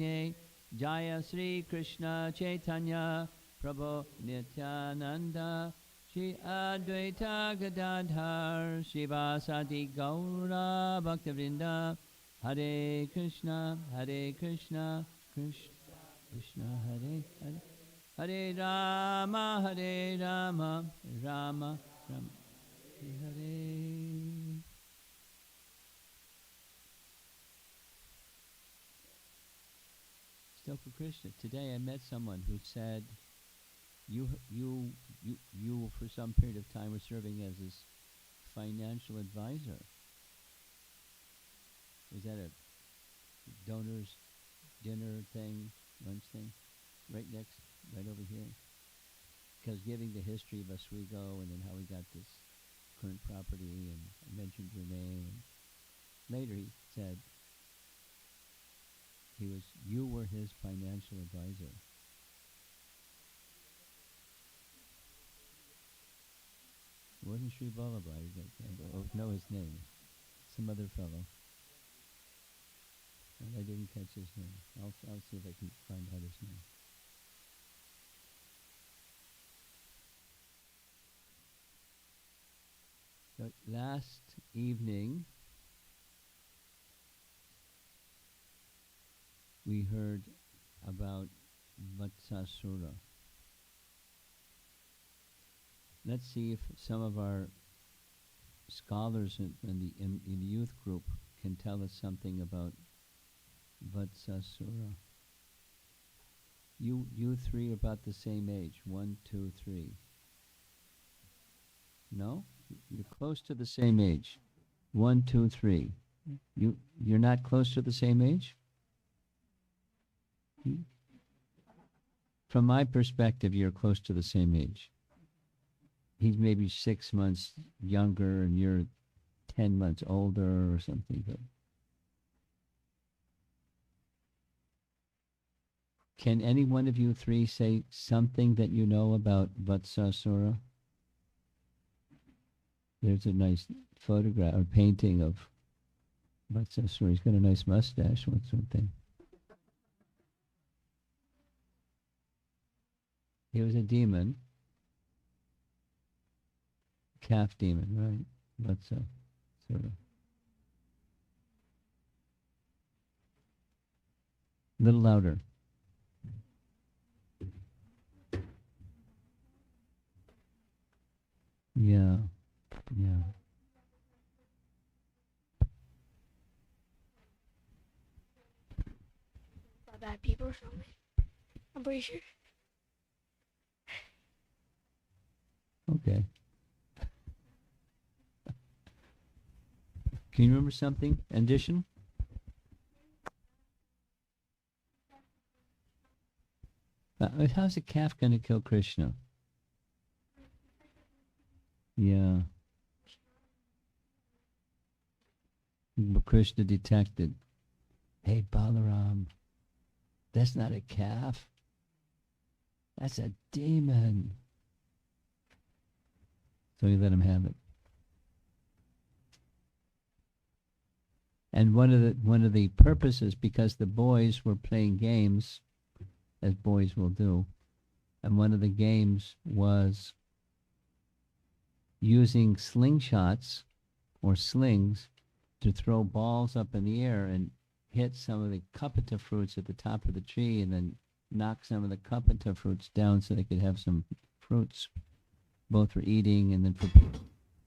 Jaya Sri Krishna Chaitanya Prabhu Nityananda Shri Advaita Gadadhar Shivasati Gaura Bhaktivinoda Hare Krishna Krishna Krishna Hare Hare Hare Rama Rama Rama Hare. Still for Krishna. Today I met someone who said, you for some period of time were serving as his financial advisor. Was that a donors dinner thing, lunch thing, right over here? Because giving the history of Oswego and then how we got this current property, and I mentioned your name, and later he said you were his financial advisor. It wasn't Sri Vallabhai, I know his name. Some other fellow. And I didn't catch his name. I'll see if I can find out his name. So last evening, we heard about Vatsasura. Let's see if some of our scholars in the youth group can tell us something about Vatsasura. You three are about the same age. 1, 2, 3. No? You're close to the same age. 1, 2, 3. You're not close to the same age? From my perspective, you're close to the same age. He's maybe 6 months younger and you're 10 months older or something. But can any one of you three say something that you know about Vatsasura? There's a nice photograph or painting of Vatsasura. He's got a nice mustache. What's one thing? He was a demon. Calf demon, right? Vatsasura. A little louder. Yeah. Bad people or something. I'm pretty sure. Okay. Can you remember something? Addition? How's a calf going to kill Krishna? Yeah. But Krishna detected, hey, Balaram, that's not a calf. That's a demon. So he let him have it. And one of the purposes, because the boys were playing games, as boys will do, and one of the games was using slingshots or slings to throw balls up in the air and hit some of the kapita fruits at the top of the tree and then knock some of the kapita fruits down so they could have some fruits, both for eating and then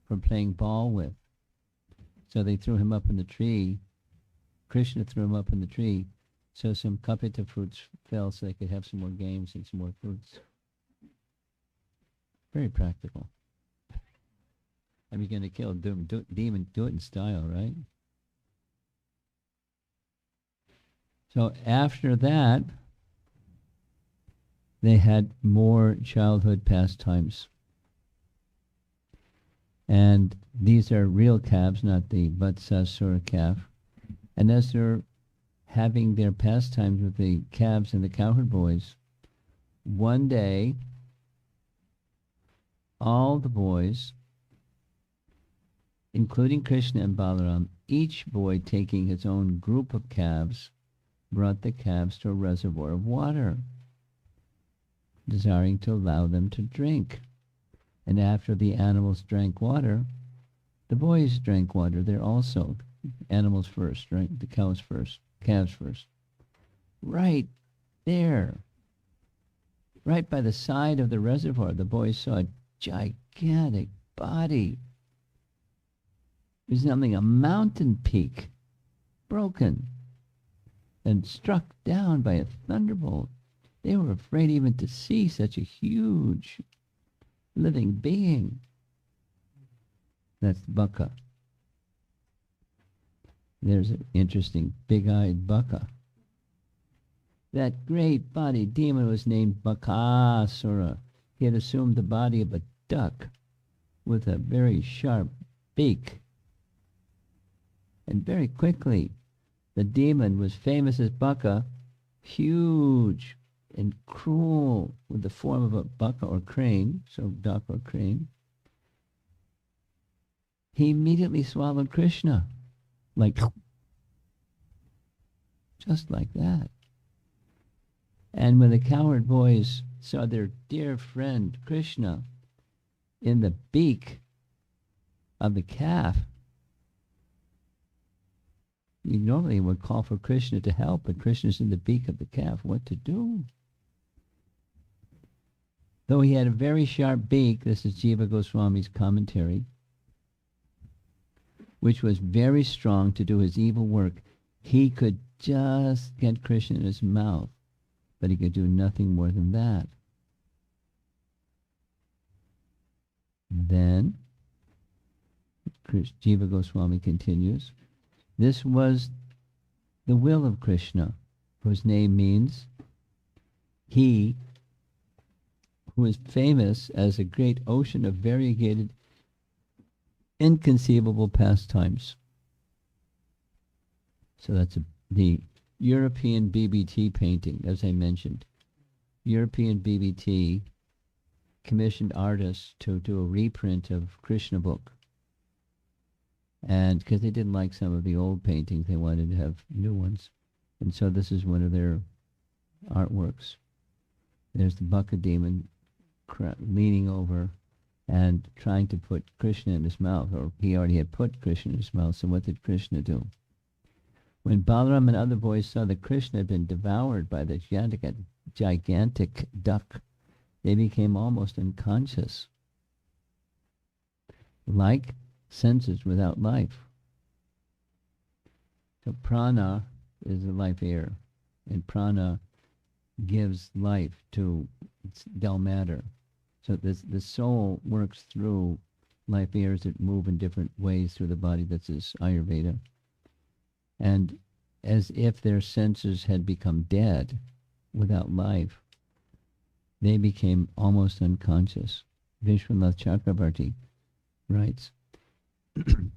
for playing ball with. So they threw him up in the tree. Krishna threw him up in the tree so some kapita fruits fell so they could have some more games and some more fruits. Very practical. And you're going to kill a demon, do it in style, right? So after that, they had more childhood pastimes. And these are real calves, not the Vatsasura calf. And as they're having their pastimes with the calves and the cowherd boys, one day, all the boys, including Krishna and Balaram, each boy taking his own group of calves, brought the calves to a reservoir of water, desiring to allow them to drink. And after the animals drank water, the boys drank water. They're also animals first, right? The cows first, calves first. Right there, right by the side of the reservoir, the boys saw a gigantic body resembling a mountain peak, broken and struck down by a thunderbolt. They were afraid even to see such a huge living being. That's Baka. There's an interesting big-eyed Baka. That great body demon was named Bakasura. He had assumed the body of a duck with a very sharp beak. And very quickly, the demon was famous as Baka, huge and cruel, with the form of a Baka or crane, so duck or crane. He immediately swallowed Krishna, just like that. And when the cowherd boys saw their dear friend Krishna in the beak of the calf, you normally would call for Krishna to help, but Krishna's in the beak of the calf. What to do? Though he had a very sharp beak, this is Jiva Goswami's commentary, which was very strong to do his evil work, he could just get Krishna in his mouth, but he could do nothing more than that. Then, Jiva Goswami continues, this was the will of Krishna, whose name means he who is famous as a great ocean of variegated, inconceivable pastimes. So that's the European BBT painting, as I mentioned. European BBT commissioned artists to do a reprint of Krishna book. And because they didn't like some of the old paintings, they wanted to have new ones. And so this is one of their artworks. There's the Baka demon leaning over and trying to put Krishna in his mouth, or he already had put Krishna in his mouth, so what did Krishna do? When Balaram and other boys saw that Krishna had been devoured by the gigantic duck, they became almost unconscious, like senses without life. So prana is the life air, and prana gives life to dull matter. So the soul works through life airs that move in different ways through the body. That's his Ayurveda. And as if their senses had become dead without life, they became almost unconscious. Vishwanath Chakravarti writes,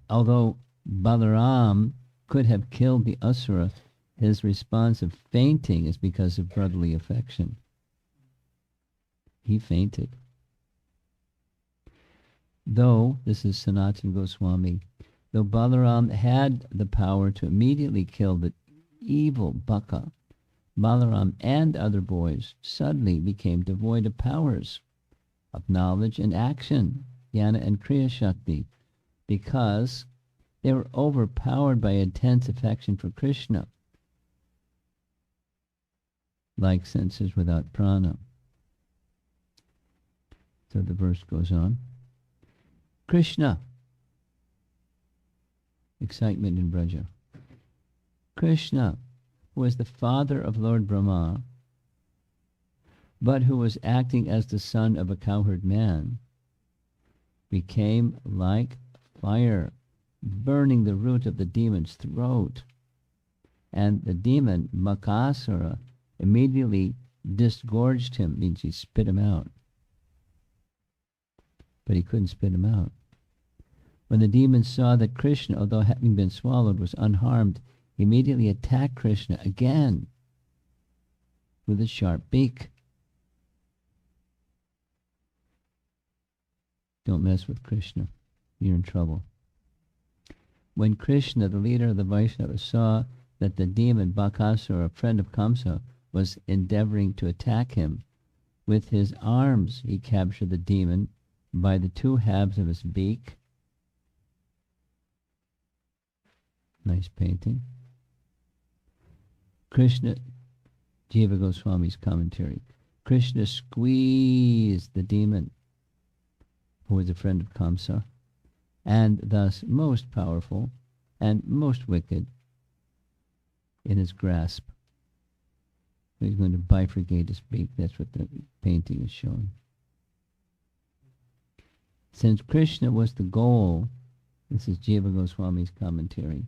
although Balaram could have killed the Asura, his response of fainting is because of brotherly affection. He fainted. Though, this is Sanatana Goswami, though Balaram had the power to immediately kill the evil Baka, Balaram and other boys suddenly became devoid of powers, of knowledge and action, jnana and kriya shakti, because they were overpowered by intense affection for Krishna, like senses without prana. So the verse goes on. Krishna, excitement in Vraja. Krishna, who was the father of Lord Brahma, but who was acting as the son of a cowherd man, became like fire, burning the root of the demon's throat. And the demon, Makasura, immediately disgorged him, means he spit him out. But he couldn't spit him out. When the demon saw that Krishna, although having been swallowed, was unharmed, he immediately attacked Krishna again with his sharp beak. Don't mess with Krishna. You're in trouble. When Krishna, the leader of the Vaishnavas, saw that the demon Bakasura, a friend of Kamsa, was endeavoring to attack him. With his arms he captured the demon by the two halves of his beak. Nice painting. Krishna, Jiva Goswami's commentary. Krishna squeezed the demon, who was a friend of Kamsa, and thus most powerful and most wicked, in his grasp. He's going to bifurcate his beak. That's what the painting is showing. Since Krishna was the goal, this is Jiva Goswami's commentary,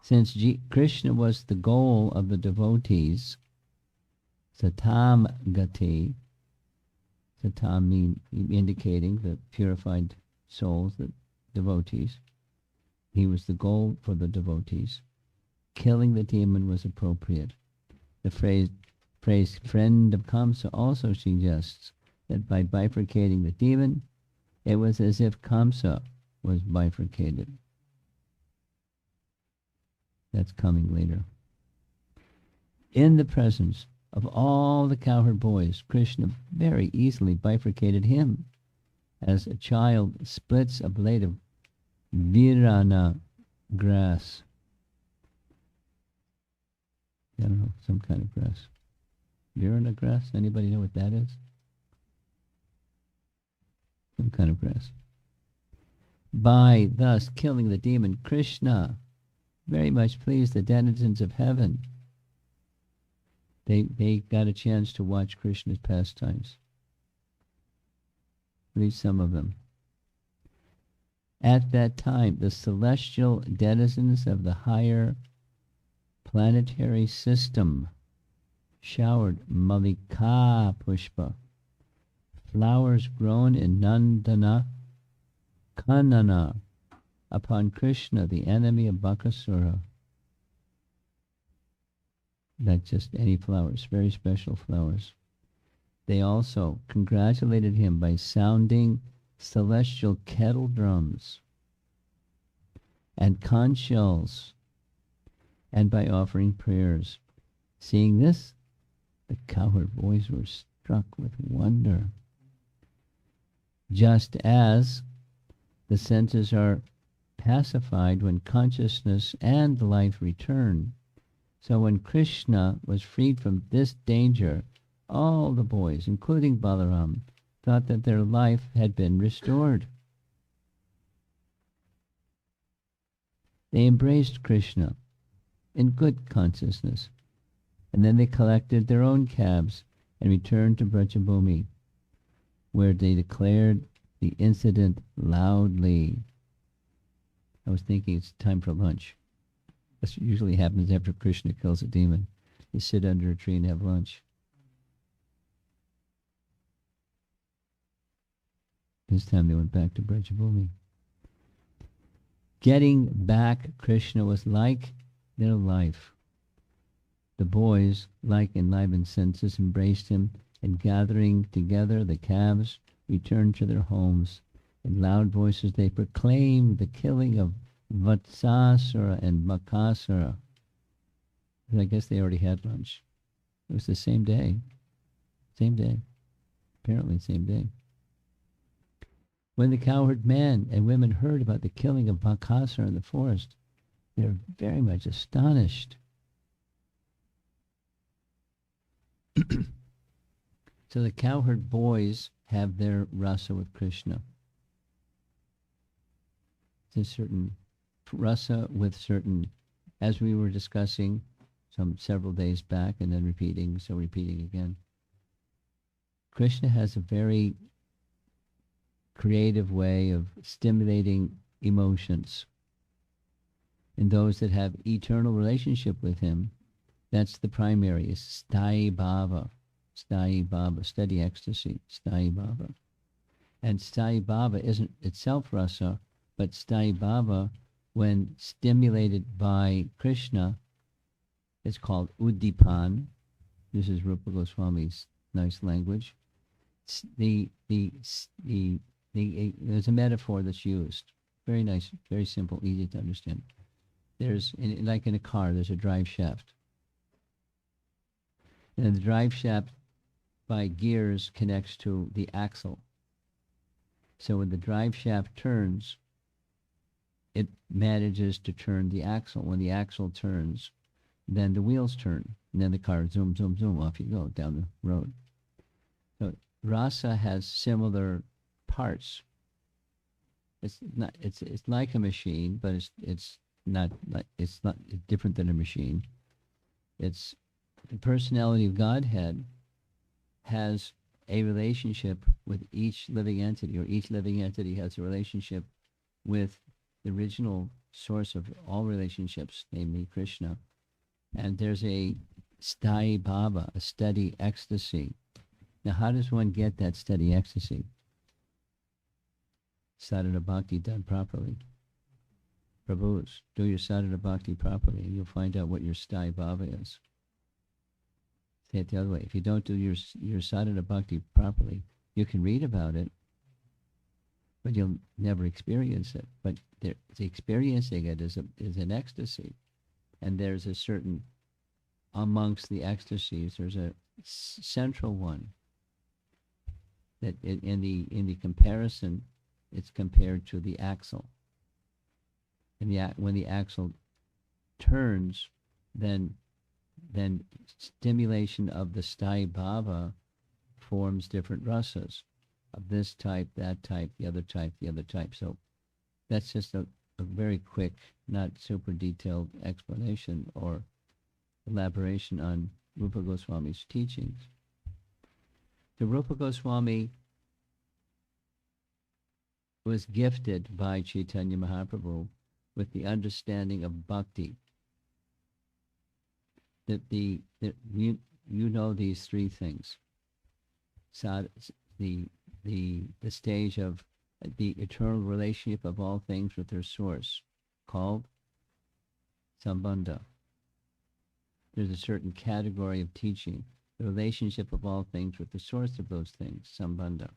since Krishna was the goal of the devotees, Satam Gati, Satam indicating the purified souls, the devotees, he was the goal for the devotees. Killing the demon was appropriate. The phrase friend of Kamsa also suggests that by bifurcating the demon, it was as if Kamsa was bifurcated. That's coming later. In the presence of all the cowherd boys, Krishna very easily bifurcated him, as a child splits a blade of virana grass. I don't know, some kind of grass. Virana grass? Anybody know what that is? Some kind of grass. By thus killing the demon, Krishna very much pleased the denizens of heaven. They got a chance to watch Krishna's pastimes. At least some of them. At that time, the celestial denizens of the higher planetary system showered Malika Pushpa, flowers grown in Nandana Kanana, upon Krishna, the enemy of Bakasura. Not just any flowers, very special flowers. They also congratulated him by sounding celestial kettle drums and conch shells, and by offering prayers. Seeing this, the cowherd boys were struck with wonder. Just as the senses are pacified when consciousness and life return, so when Krishna was freed from this danger, all the boys, including Balaram, thought that their life had been restored. They embraced Krishna in good consciousness, and then they collected their own cabs and returned to Brajabhumi, where they declared the incident loudly. I was thinking it's time for lunch. This usually happens after Krishna kills a demon. You sit under a tree and have lunch. This time they went back to Brajabhumi. Getting back Krishna was like their life. The boys, like enlivened senses, embraced him, and gathering together the calves, returned to their homes. In loud voices they proclaimed the killing of Vatsasura and Bakasura. I guess they already had lunch. It was the same day. Same day. Apparently same day. When the cowherd men and women heard about the killing of Bakasura in the forest, they were very much astonished. So the cowherd boys have their rasa with Krishna. It's a certain rasa with certain, as we were discussing several days back and then repeating again. Krishna has a very creative way of stimulating emotions. In those that have eternal relationship with him, that's the primary, is Sthayi Bhava, steady ecstasy, Sthayi Bhava. And Sthayi Bhava isn't itself rasa, but Sthayi Bhava, when stimulated by Krishna, is called Uddipan. This is Rupa Goswami's nice language. There's a metaphor that's used. Very nice, very simple, easy to understand. Like in a car, there's a drive shaft. And the drive shaft by gears connects to the axle. So when the drive shaft turns, it manages to turn the axle. When the axle turns, then the wheels turn. And then the car zoom, zoom, zoom, off you go down the road. So rasa has similar parts. It's like a machine, but it's not different than a machine. It's the personality of Godhead has a relationship with each living entity, or each living entity has a relationship with the original source of all relationships, namely Krishna. And there's a sthayi bhava, a steady ecstasy. Now, how does one get that steady ecstasy? Sadhana bhakti done properly. Prabhus, do your sadhana bhakti properly, and you'll find out what your sthayi bhava is. Say it the other way. If you don't do your sadhana bhakti properly, you can read about it, but you'll never experience it. But experiencing it is an ecstasy, and there's a certain, amongst the ecstasies, there's a central one that in the comparison, it's compared to the axle. And when the axle turns, then stimulation of the sthayi bhava forms different rasas of this type, that type, the other type, the other type. So that's just a very quick, not super detailed explanation or elaboration on Rupa Goswami's teachings. The Rupa Goswami was gifted by Chaitanya Mahaprabhu with the understanding of bhakti. That you know these three things. The stage of the eternal relationship of all things with their source, called sambandha. There's a certain category of teaching, the relationship of all things with the source of those things, sambandha.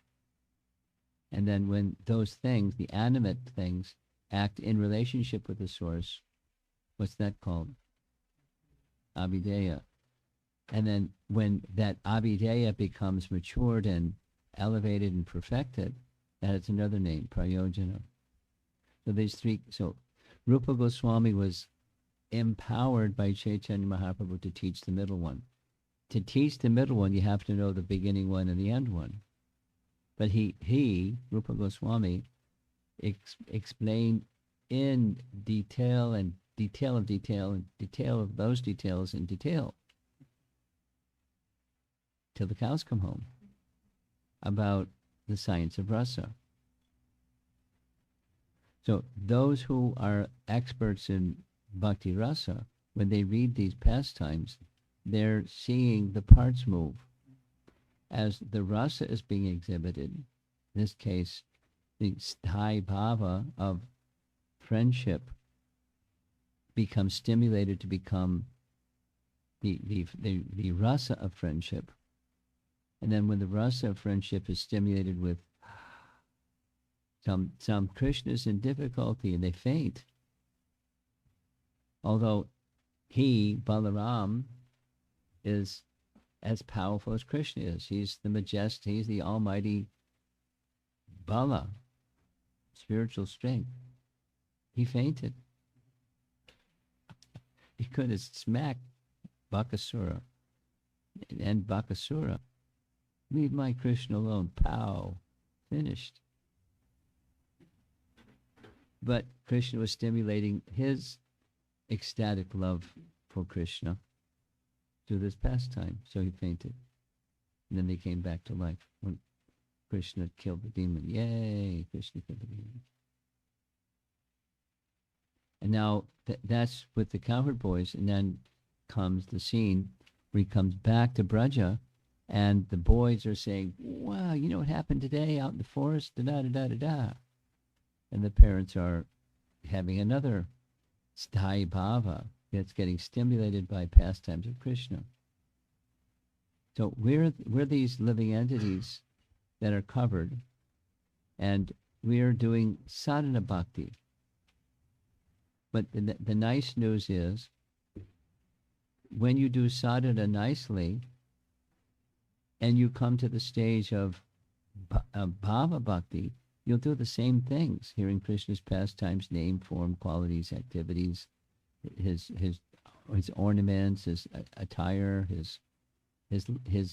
And then when those things, the animate things, act in relationship with the source, what's that called? Abhideya. And then when that abhideya becomes matured and elevated and perfected, that is another name, prayojana. So these three, so Rupa Goswami was empowered by Chaitanya Mahaprabhu to teach the middle one. To teach the middle one, you have to know the beginning one and the end one. But he Rupa Goswami, explained in detail and detail of detail and detail of those details in detail till the cows come home about the science of rasa. So those who are experts in bhakti rasa, when they read these pastimes, they're seeing the parts move. As the rasa is being exhibited, in this case, the sthayi bhava of friendship becomes stimulated to become the rasa of friendship. And then when the rasa of friendship is stimulated with some Krishnas in difficulty and they faint, although he, Balaram, is as powerful as Krishna is. He's the majestic, he's the almighty Bala, spiritual strength. He fainted. He could have smacked Bakasura and Bakasura. Leave my Krishna alone. Pow. Finished. But Krishna was stimulating his ecstatic love for Krishna through this pastime, so he fainted. And then they came back to life when Krishna killed the demon. Yay, Krishna killed the demon. And now that's with the cowherd boys, and then comes the scene where he comes back to Vraja, and the boys are saying, wow, you know what happened today out in the forest? Da-da-da-da-da-da. And the parents are having another sthayi bhava that's getting stimulated by pastimes of Krishna. So we're these living entities that are covered, and we're doing sadhana bhakti. But the nice news is, when you do sadhana nicely, and you come to the stage of bhava bhakti, you'll do the same things, hearing Krishna's pastimes, name, form, qualities, activities, his ornaments, his attire, his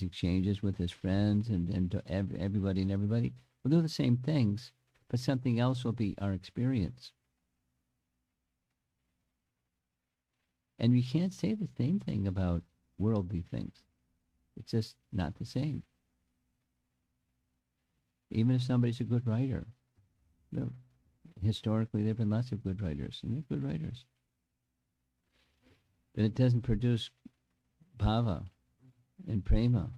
exchanges with his friends, and to everybody and everybody. We'll do the same things, but something else will be our experience. And we can't say the same thing about worldly things. It's just not the same. Even if somebody's a good writer, historically there have been lots of good writers, and they're good writers. But it doesn't produce bhava and prema,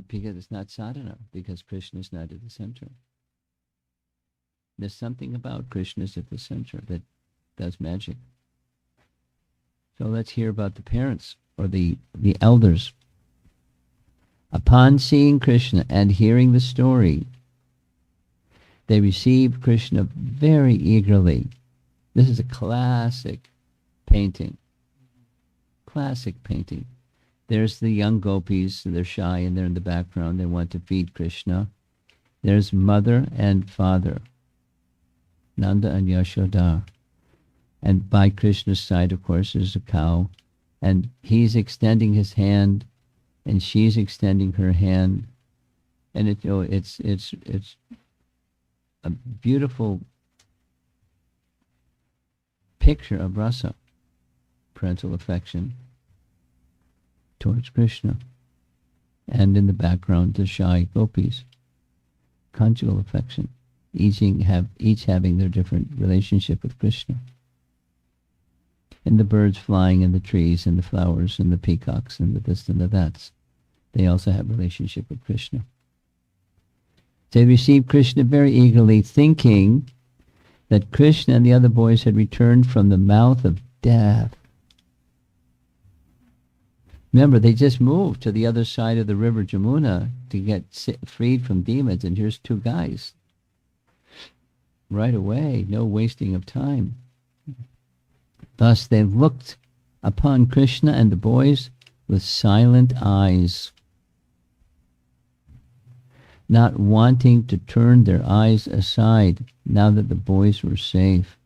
because it's not sadhana, because Krishna is not at the center. There's something about Krishna is at the center that does magic. So let's hear about the parents, or the elders. Upon seeing Krishna and hearing the story, they received Krishna very eagerly. This is a classic painting. Classic painting. There's the young gopis, they're shy and they're in the background, they want to feed Krishna. There's mother and father, Nanda and Yashoda. And by Krishna's side, of course, there's a cow, and he's extending his hand, and she's extending her hand, and it's a beautiful picture of rasa, parental affection towards Krishna, and in the background the shy gopis, conjugal affection, each having their different relationship with Krishna. And the birds flying in the trees, and the flowers, and the peacocks, and the this and the that's. They also have relationship with Krishna. They received Krishna very eagerly, thinking that Krishna and the other boys had returned from the mouth of death. Remember, they just moved to the other side of the river Jamuna to get freed from demons, and here's two guys. Right away, no wasting of time. Thus they looked upon Krishna and the boys with silent eyes, not wanting to turn their eyes aside now that the boys were safe.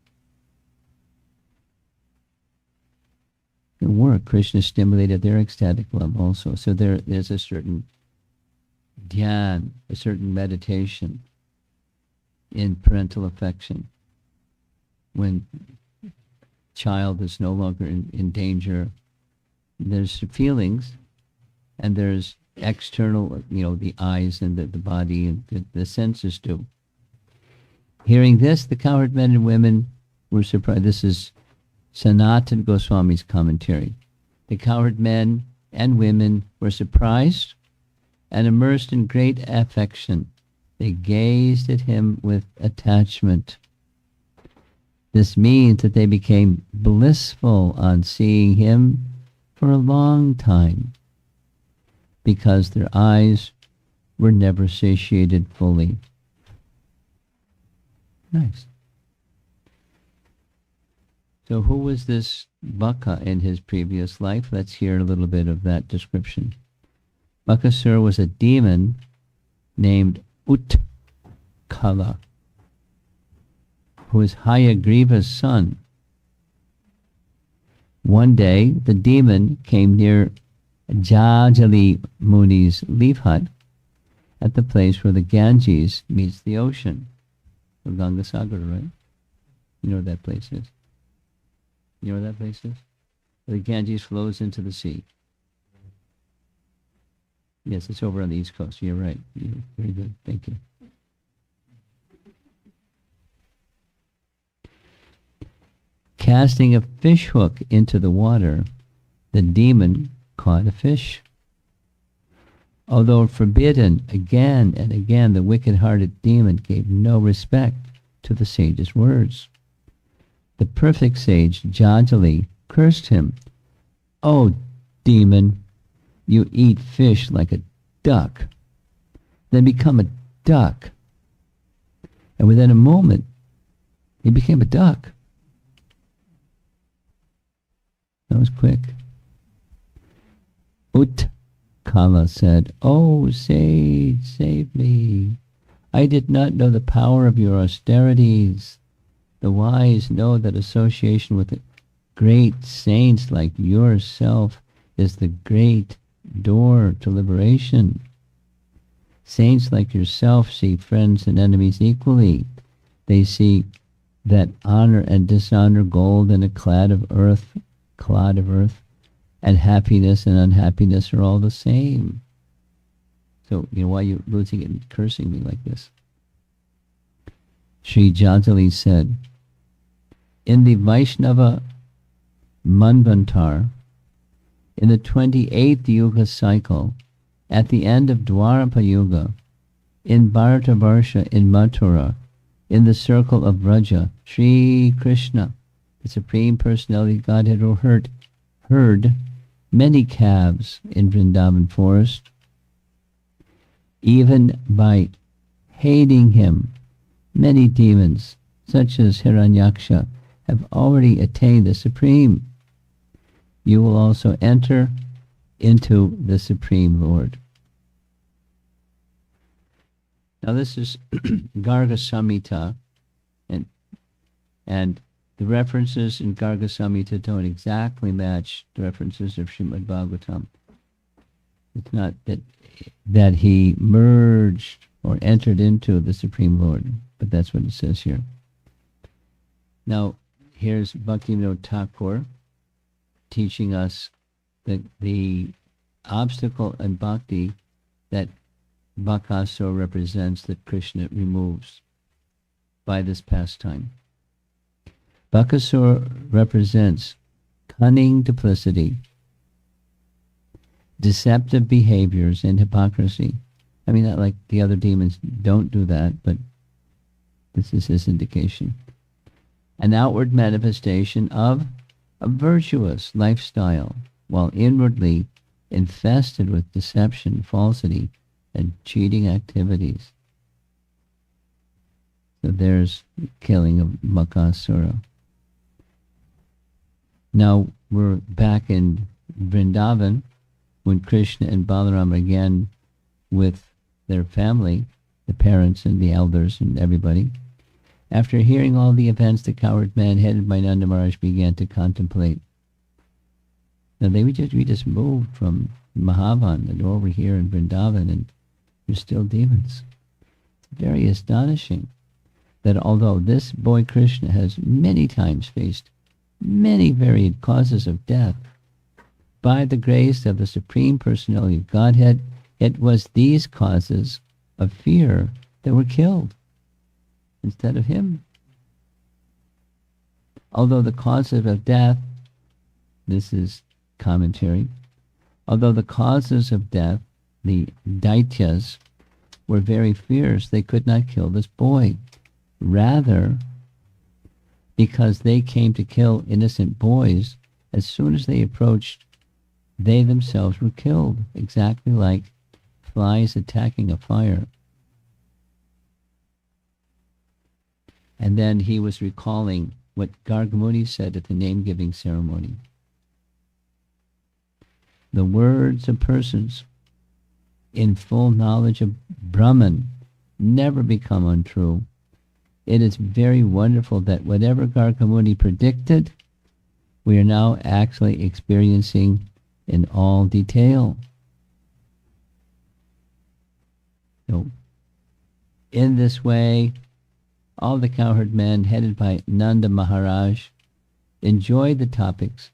The work, Krishna stimulated their ecstatic love also. So there's a certain dhyan, a certain meditation in parental affection. When child is no longer in danger, there's feelings, and there's external, the eyes and the body and the senses too. Hearing this, the cowherd men and women were surprised. This is Sanatana Goswami's commentary. The cowherd men and women were surprised and immersed in great affection. They gazed at him with attachment. This means that they became blissful on seeing him for a long time, because their eyes were never satiated fully. Nice. So who was this Baka in his previous life? Let's hear a little bit of that description. Bakasura was a demon named Utkala, who was Hayagriva's son. One day, the demon came near Jajali Muni's leaf hut at the place where the Ganges meets the ocean. Or Gangasagara, right? You know where that place is? You know where that place is? Where the Ganges flows into the sea. Yes, it's over on the East Coast. You're right. Very good. Thank you. Casting a fish hook into the water, the demon caught a fish. Although forbidden again and again, the wicked-hearted demon gave no respect to the sage's words. The perfect sage, Jajali, cursed him. "Oh, demon, you eat fish like a duck. Then become a duck." And within a moment, he became a duck. That was quick. Utkala said, "Oh, sage, save me. I did not know the power of your austerities. The wise know that association with great saints like yourself is the great door to liberation. Saints like yourself see friends and enemies equally. They see that honor and dishonor, gold and a clod of earth, and happiness and unhappiness are all the same. So, why are you losing it and cursing me like this?" Sri Jatali said, "In the Vaishnava Manvantar, in the 28th Yuga cycle, at the end of Dwarapa Yuga, in Bharatavarsha, in Mathura, in the circle of Vraja, Sri Krsna, the Supreme Personality of Godhead, heard many calves in Vrindavan forest. Even by hating him, many demons, such as Hiranyaksha, have already attained the Supreme. You will also enter into the Supreme Lord." Now this is Garga Samhita, and the references in Garga Samhita don't exactly match the references of Srimad Bhagavatam. It's not that he merged or entered into the Supreme Lord, but that's what it says here. Now, here's Bhaktivinoda Thakur teaching us the obstacle in bhakti that Bakasura represents, that Krishna removes by this pastime. Bakasura represents cunning duplicity, deceptive behaviors, and hypocrisy. I mean, not like the other demons don't do that, but this is his indication. An outward manifestation of a virtuous lifestyle, while inwardly infested with deception, falsity, and cheating activities. So there's the killing of Bakasura. Now we're back in Vrindavan when Krishna and Balaram again with their family, the parents and the elders and everybody. After hearing all the events, the cowherd man headed by Nanda Maharaj began to contemplate. Now we just moved from Mahavan and over here in Vrindavan, and there's still demons. It's very astonishing that although this boy Krishna has many times faced many varied causes of death, by the grace of the Supreme Personality of Godhead, it was these causes of fear that were killed instead of him. Although the causes of death, this is commentary, although the causes of death, the Daityas, were very fierce, they could not kill this boy. Rather, because they came to kill innocent boys, as soon as they approached, they themselves were killed, exactly like flies attacking a fire. And then he was recalling what Gargamuni said at the name-giving ceremony. The words of persons in full knowledge of Brahman never become untrue. It is very wonderful that whatever Gargamuni predicted, we are now actually experiencing in all detail. So, in this way, all the cowherd men headed by Nanda Maharaj enjoyed the topics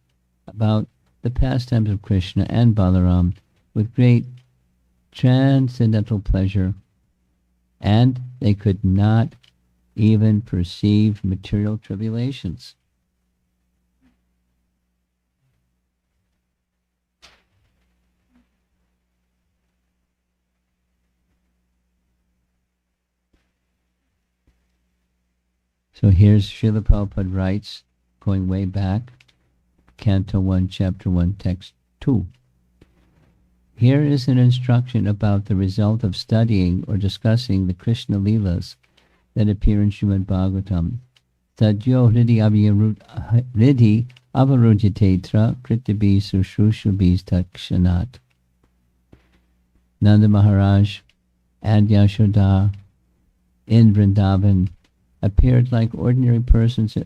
about the pastimes of Krishna and Balaram with great transcendental pleasure, and they could not even perceive material tribulations. So here's Srila Prabhupada writes, going way back, Canto 1, Chapter 1, Text 2. Here is an instruction about the result of studying or discussing the Krishna Leelas that appear in Srimad Bhagavatam. Sadyo hridi Avarujitetra Kritibi Sushushubis Takshanat. Nanda Maharaj and Yashoda in Vrindavan appeared like ordinary persons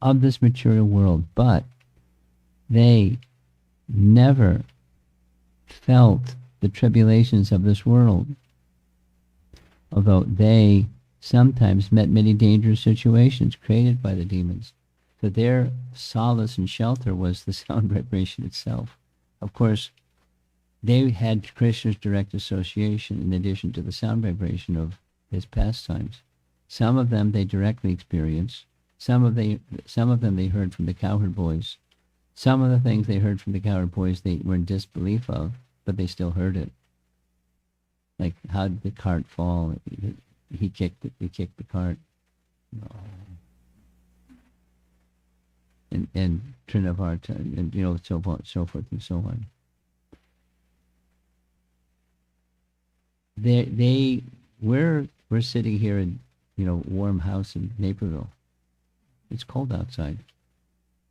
of this material world, but they never felt the tribulations of this world, although they sometimes met many dangerous situations created by the demons. So their solace and shelter was the sound vibration itself. Of course, they had Krishna's direct association in addition to the sound vibration of his pastimes. Some of them they directly experienced. Some of them they heard from the cowherd boys. Some of the things they heard from the cowherd boys they were in disbelief of, but they still heard it. Like, how did the cart fall? He kicked the cart. And Trinavarta, and so forth and so on. We're sitting here in warm house in Naperville. It's cold outside,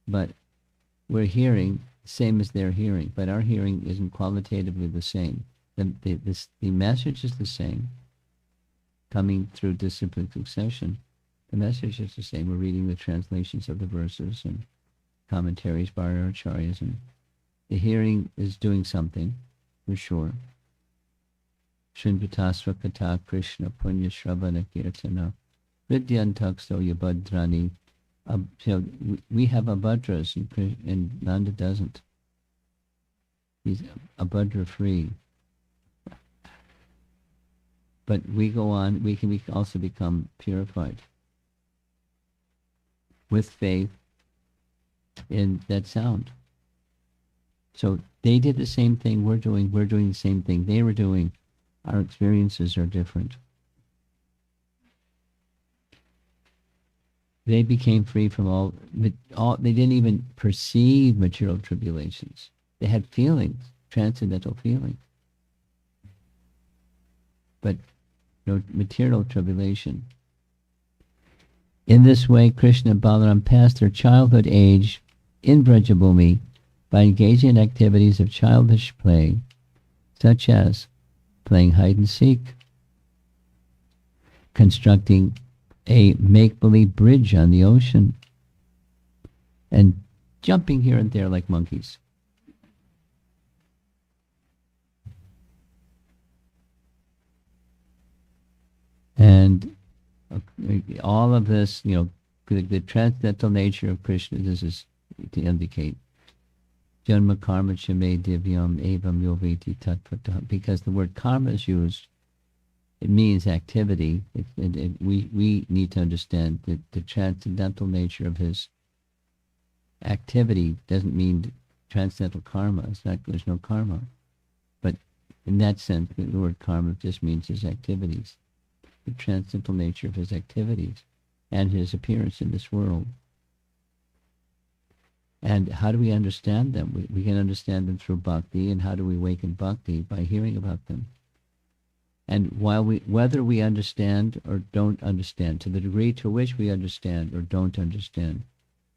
but we're hearing the same as they're hearing, but our hearing isn't qualitatively the same. The message is the same, coming through disciplined succession. The message is the same. We're reading the translations of the verses and commentaries by our acharyas, and the hearing is doing something, for sure. Shinvatasva Kata Krishna Punya Shravana Kirtana Vidyantakso Yabhadrani. We have Abhadras and Nanda doesn't. He's Abhadra free. But we go on, we can also become purified with faith in that sound. So they did the same thing we're doing the same thing they were doing. Our experiences are different. They became free from all, they didn't even perceive material tribulations. They had feelings, transcendental feelings. But no material tribulation. In this way, Krishna and Balaram passed their childhood age in Vrajabhumi by engaging in activities of childish play, such as playing hide and seek, constructing a make-believe bridge on the ocean, and jumping here and there like monkeys. And all of this, the transcendental nature of Krishna, this is to indicate Janma karma chame divyam evam yoveti tattvata. Because the word karma is used, it means activity. We need to understand that the transcendental nature of his activity doesn't mean transcendental karma. There's no karma. But in that sense, the word karma just means his activities. The transcendental nature of his activities and his appearance in this world. And how do we understand them? We can understand them through bhakti. And how do we awaken bhakti? By hearing about them. And whether we understand or don't understand, to the degree to which we understand or don't understand,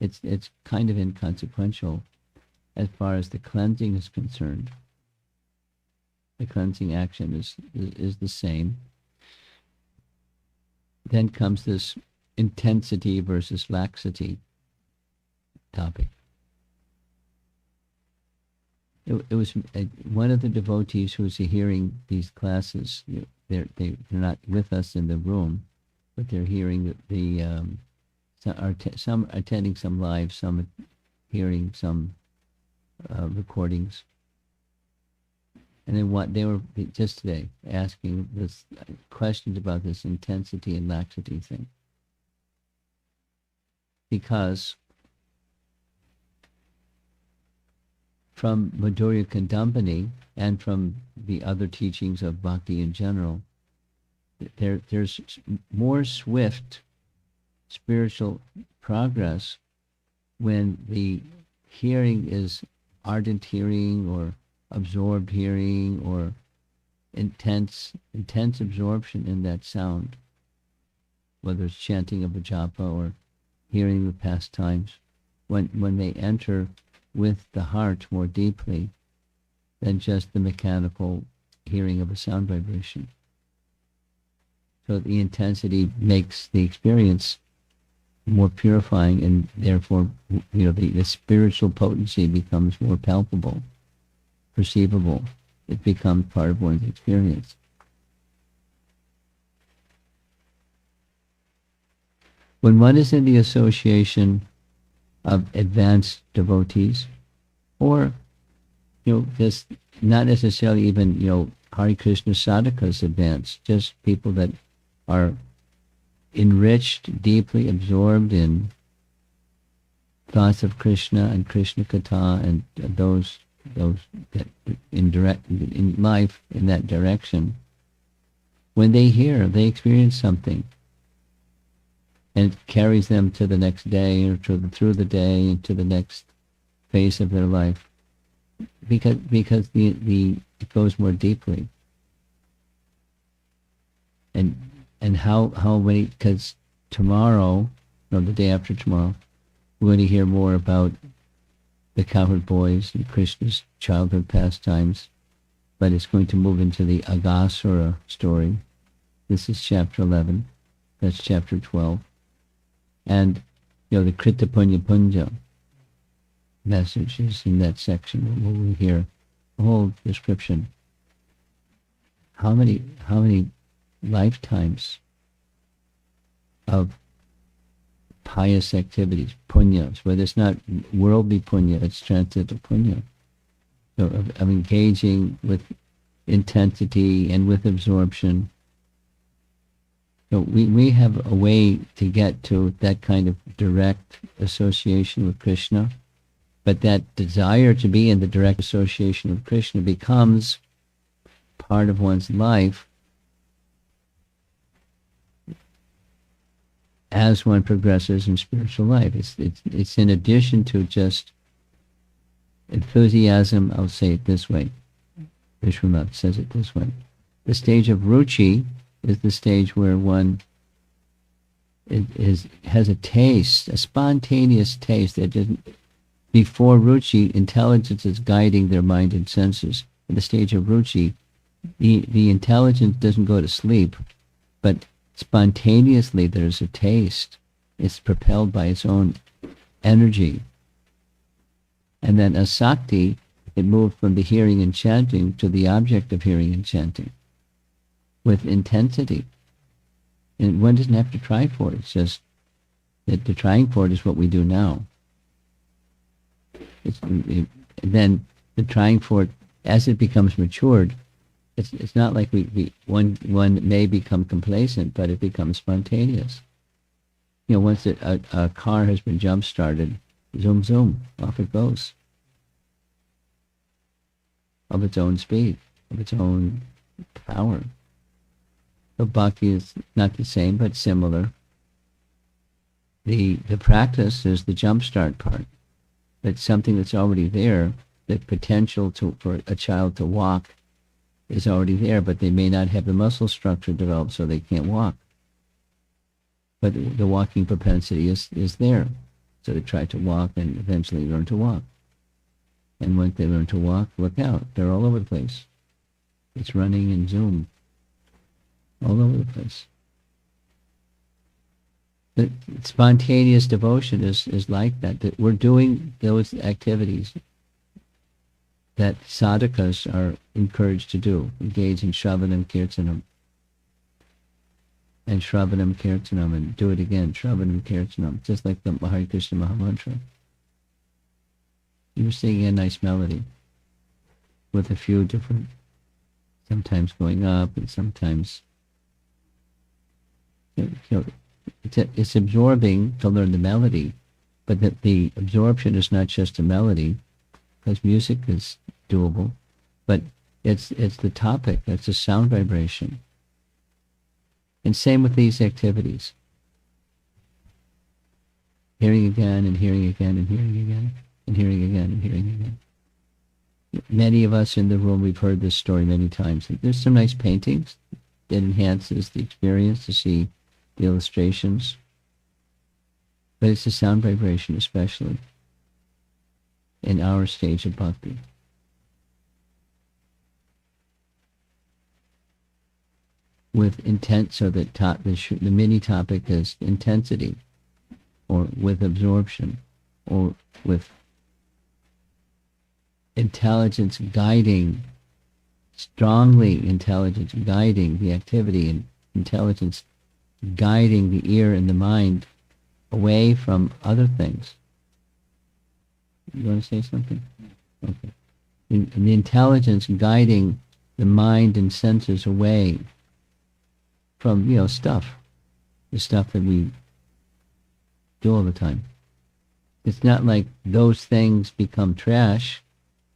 it's kind of inconsequential as far as the cleansing is concerned. The cleansing action is the same. Then comes this intensity versus laxity topic. It was one of the devotees who was hearing these classes. They're not with us in the room, but they're hearing some attending some live, some hearing some recordings. And then they were just today asking this questions about this intensity and laxity thing, because from Madhurya Kandambani and from the other teachings of bhakti in general, there's more swift spiritual progress when the hearing is ardent hearing or absorbed hearing or intense absorption in that sound, whether it's chanting of a japa or hearing the pastimes. when they enter with the heart more deeply than just the mechanical hearing of a sound vibration. So the intensity makes the experience more purifying, and therefore, the spiritual potency becomes more palpable, perceivable. It becomes part of one's experience. When one is in the association of advanced devotees, or just not necessarily even Hare Krishna sadhakas advanced, just people that are enriched, deeply absorbed in thoughts of Krishna and Krishna Katha, and those that in life in that direction, when they hear, they experience something, and it carries them to the next day, or through the day and to the next phase of their life, because it goes more deeply. And how many? Because tomorrow, the day after tomorrow, we're going to hear more about the cowherd boys and Krishna's childhood pastimes, but it's going to move into the Aghasura story. This is chapter 11. That's chapter 12. And, the Krita Punya Punja message is in that section where we hear the whole description. How many lifetimes of pious activities, punyas, whether it's not worldly punya, it's transcendental punya. So of engaging with intensity and with absorption. So we have a way to get to that kind of direct association with Krishna, but that desire to be in the direct association with Krishna becomes part of one's life as one progresses in spiritual life. It's in addition to just enthusiasm. I'll say it this way. Vishwanath says it this way. The stage of ruchi is the stage where one has a taste, a spontaneous taste that doesn't. Before ruchi, intelligence is guiding their mind and senses. At the stage of ruchi, the intelligence doesn't go to sleep, but spontaneously there's a taste. It's propelled by its own energy. And then asakti, it moved from the hearing and chanting to the object of hearing and chanting with intensity. And one doesn't have to try for it. It's just that the trying for it is what we do now. Then the trying for it, as it becomes matured, it's not like one may become complacent, but it becomes spontaneous. Once a car has been jump-started, zoom, zoom, off it goes. Of its own speed, of its own power. So bhakti is not the same, but similar. The practice is the jump-start part. It's something that's already there. The potential for a child to walk is already there, but they may not have the muscle structure developed, so they can't walk. But the walking propensity is there. So they try to walk and eventually learn to walk. And once they learn to walk, look out. They're all over the place. It's running and zoom. All over the place. The spontaneous devotion is like that we're doing those activities that sadhakas are encouraged to do. Engage in Shravanam Kirtanam. And Shravanam Kirtanam, and do it again, Shravanam Kirtanam, just like the Hare Krishna Mahamantra. You were singing a nice melody with a few different, sometimes going up and sometimes, it's absorbing to learn the melody, but the absorption is not just a melody, because music is doable, but it's the topic, it's a sound vibration. And same with these activities. Hearing again and hearing again and hearing again and hearing again and hearing again. Many of us in the room, we've heard this story many times. There's some nice paintings that enhances the experience to see the illustrations. But it's the sound vibration especially. in our stage of bhakti. With intent, so that the mini topic is intensity, or with absorption, or with intelligence guiding, strongly intelligence guiding the activity, and intelligence guiding the ear and the mind away from other things. You want to say something? Okay. And the intelligence guiding the mind and senses away from, the stuff that we do all the time. It's not like those things become trash,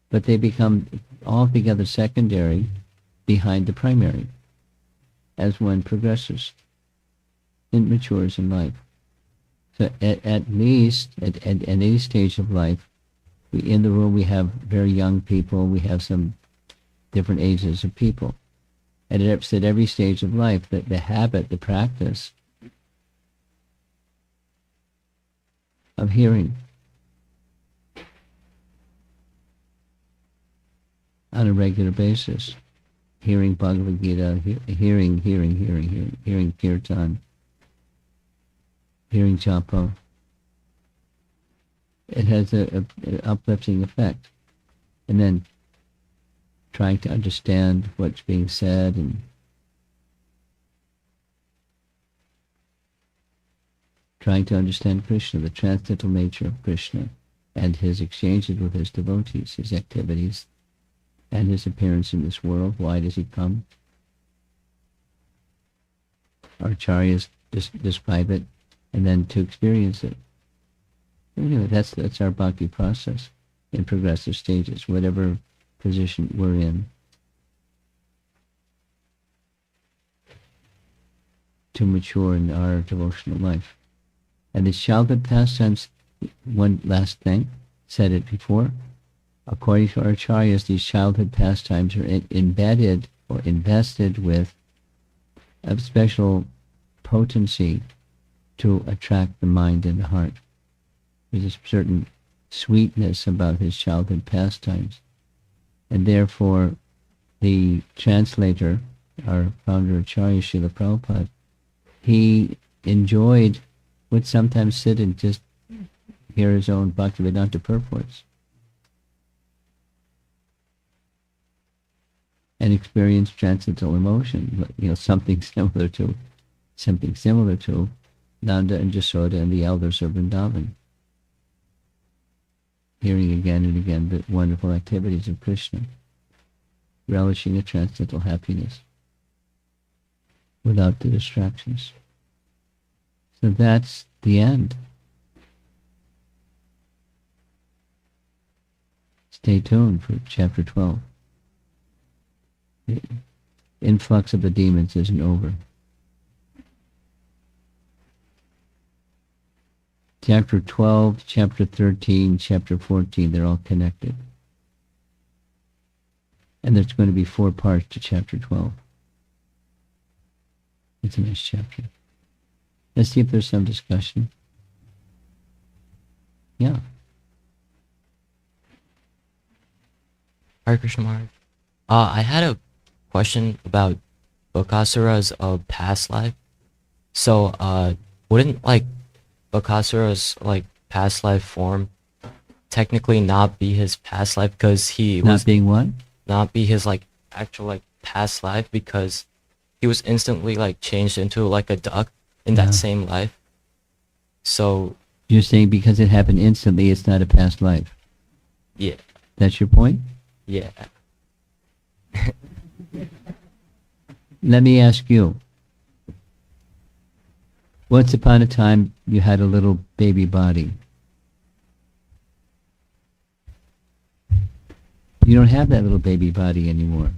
but they become altogether secondary behind the primary as one progresses and matures in life. So at least at any stage of life, in the room we have very young people, we have some different ages of people. And at every stage of life, the habit, the practice of hearing on a regular basis, hearing Bhagavad Gita, hearing kirtan, hearing japa, it has an uplifting effect. And then trying to understand what's being said, and trying to understand Krishna, the transcendental nature of Krishna, and his exchanges with his devotees, his activities, and his appearance in this world. Why does he come? Our acharyas describe it, and then to experience it. Anyway, that's our bhakti process in progressive stages, whatever position we're in, to mature in our devotional life. And the childhood pastimes, one last thing, said it before, according to our acharyas, these childhood pastimes are embedded or invested with a special potency to attract the mind and the heart. There's a certain sweetness about his childhood pastimes. And therefore, the translator, our founder Acharya Srila Prabhupada, he would sometimes sit and just hear his own Bhaktivedanta purports and experience transcendental emotion, something similar to Nanda and Jasoda and the elders of Vrindavan. Hearing again and again the wonderful activities of Krishna, relishing a transcendental happiness without the distractions. So that's the end. Stay tuned for chapter 12. The influx of the demons isn't over. Chapter 12, chapter 13, chapter 14, they're all connected. And there's going to be 4 parts to chapter 12. It's a nice chapter. Let's see if there's some discussion. Yeah. Hare Krishna Maharaj. I had a question about Bakasura's past life. So, wouldn't Bakasura's past life form technically not be his past life because he Not was being what? not be his actual past life because he was instantly changed into a duck in Yeah. that same life. So You're saying because it happened instantly, it's not a past life. yeah, That's your point? yeah. Let me ask you. Once upon a time, you had a little baby body. You don't have that little baby body anymore.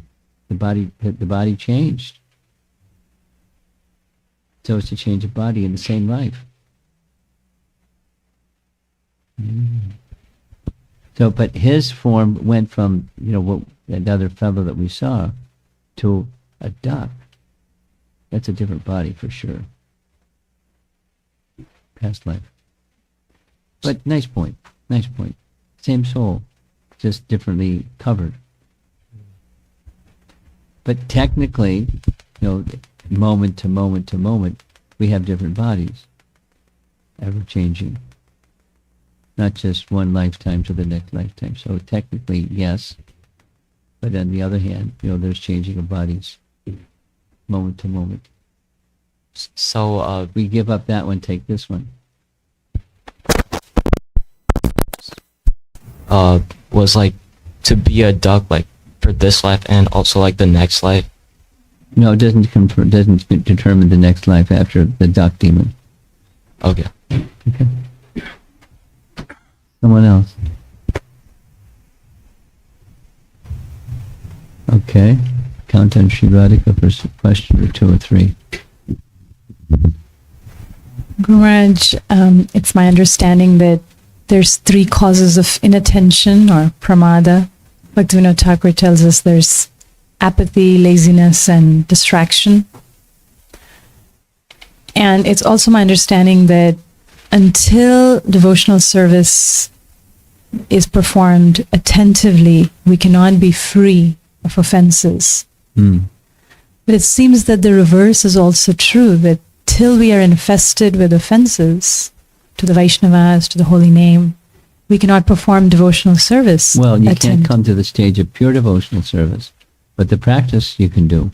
The body changed. So it's a change of body in the same life. So, but his form went from, that other fellow that we saw, to a duck. That's a different body for sure. Past life. But nice point. Same soul, just differently covered. But technically, moment to moment to moment, we have different bodies, ever changing. Not just one lifetime to the next lifetime. So technically, yes. But on the other hand, there's changing of bodies, moment to moment. So, We give up that one, take this one. was like to be a duck, like for this life and also like the next life. No, it doesn't determine the next life after the duck demon. Okay. Okay. Someone else. Okay. Count on Sri Radhika for a question or two or three. Guru Maharaj, it's my understanding that there's 3 causes of inattention or pramada. Bhaktivinoda Thakur tells us there's apathy, laziness, and distraction. And it's also my understanding that until devotional service is performed attentively, we cannot be free of offenses. But it seems that the reverse is also true, that till we are infested with offenses to the Vaishnavas, to the holy name, we cannot perform devotional service. Well, you can't come to the stage of pure devotional service, but the practice you can do.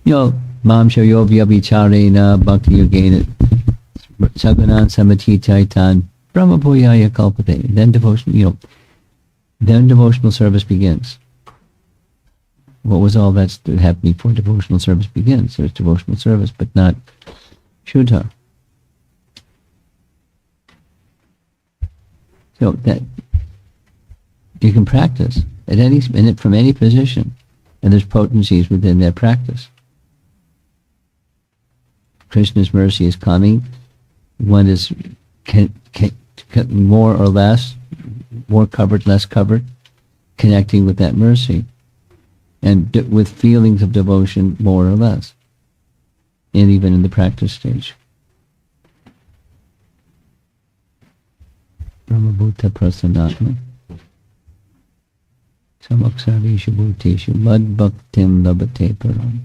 Mam shayo vyabhicharena bhakti yogena saganan samatitaitan brahmabhuyaya kalpate. Then devotional service begins. What was all that's happening before devotional service begins? There's devotional service, but not Shuddha. So that you can practice from any position, and there's potencies within that practice. Krishna's mercy is coming. One is more or less, more covered, less covered, connecting with that mercy, and with feelings of devotion more or less, and even in the practice stage. Brahmabhuta prasanatma samaksarvishu bhuteshu mad bhaktim labate param.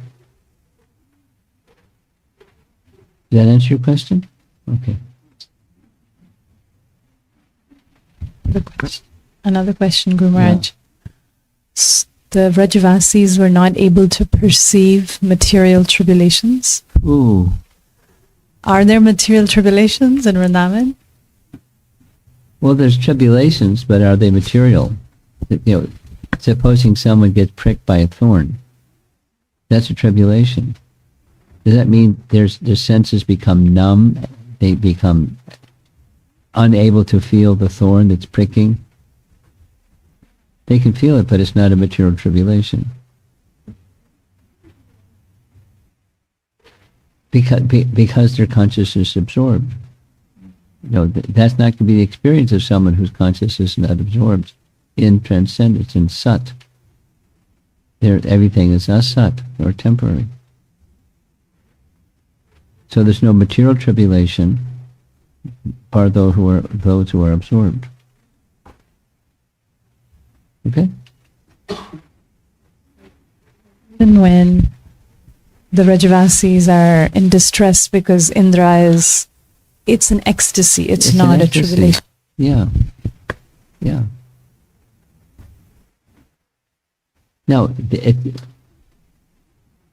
Does that answer your question? Okay. Another question, Guru Maharaj. The Vrajavasis were not able to perceive material tribulations. Ooh. Are there material tribulations in Vrindavan? Well, there's tribulations, but are they material? Supposing someone gets pricked by a thorn, that's a tribulation. Does that mean their senses become numb? They become unable to feel the thorn that's pricking? They can feel it, but it's not a material tribulation. Because their consciousness is absorbed. That's not going to be the experience of someone whose consciousness is not absorbed in transcendence, in sat. Everything is asat, or temporary. So there's no material tribulation for those who are absorbed. Okay? And when the Vrajavasis are in distress because Indra it's an ecstasy, it's not a tribulation. Yeah. Yeah. No,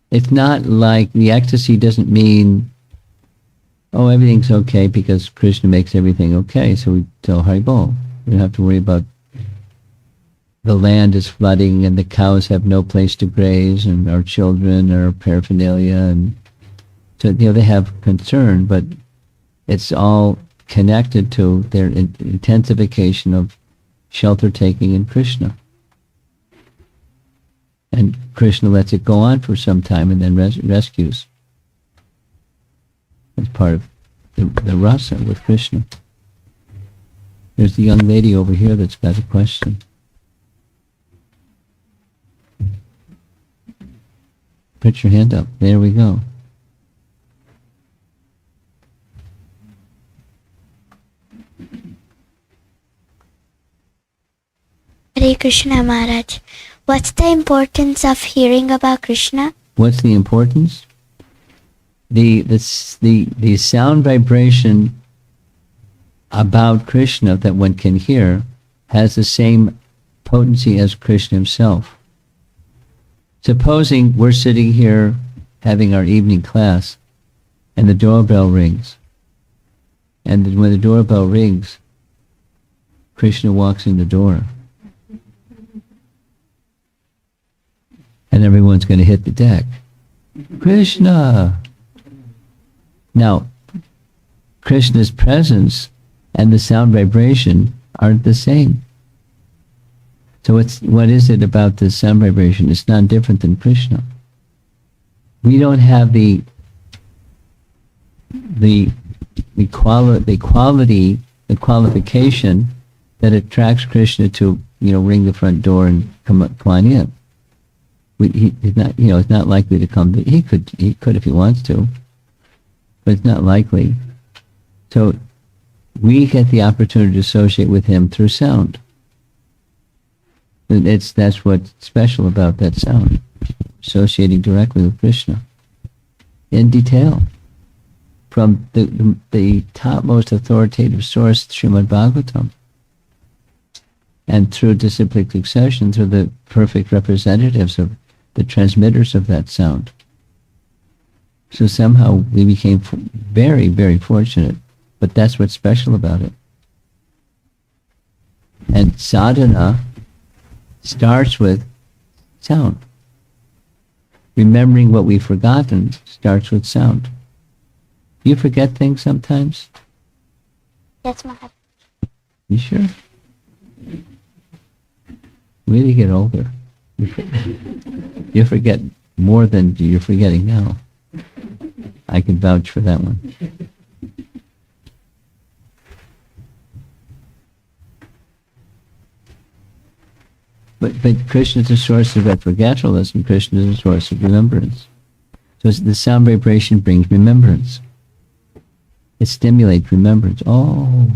it's not like the ecstasy doesn't mean, everything's okay because Krishna makes everything okay, so we tell Haribol. We don't have to worry about the land is flooding and the cows have no place to graze and our children are paraphernalia, and so they have concern, but it's all connected to their intensification of shelter taking in Krishna. And Krishna lets it go on for some time and then rescues. It's part of the rasa with Krishna. There's the young lady over here that's got a question. Put your hand up. There we go. Krishna Maharaj. What's the importance of hearing about Krishna? What's the importance? The sound vibration about Krishna that one can hear has the same potency as Krishna himself. Supposing we're sitting here having our evening class and the doorbell rings. And when the doorbell rings, Krishna walks in the door. And everyone's going to hit the deck. Krishna! Now, Krishna's presence and the sound vibration aren't the same. So what is it about the sound vibration? It's not different than Krishna. We don't have the qualification that attracts Krishna to, ring the front door and come on in. He's not, it's not likely to come. He could if he wants to, but it's not likely. So we get the opportunity to associate with him through sound. That's what's special about that sound, associating directly with Krishna in detail from the topmost authoritative source, Srimad Bhagavatam, and through disciplic succession, through the perfect representatives of the transmitters of that sound. So somehow we became very, very fortunate, but that's what's special about it. And sadhana starts with sound. Remembering what we've forgotten starts with sound. You forget things sometimes? Yes, Maharaj. You sure? When you get older, you forget more than you're forgetting now. I can vouch for that one. But Krishna is a source of forgetfulness, and Krishna is a source of remembrance. So the sound vibration brings remembrance. It stimulates remembrance. Oh,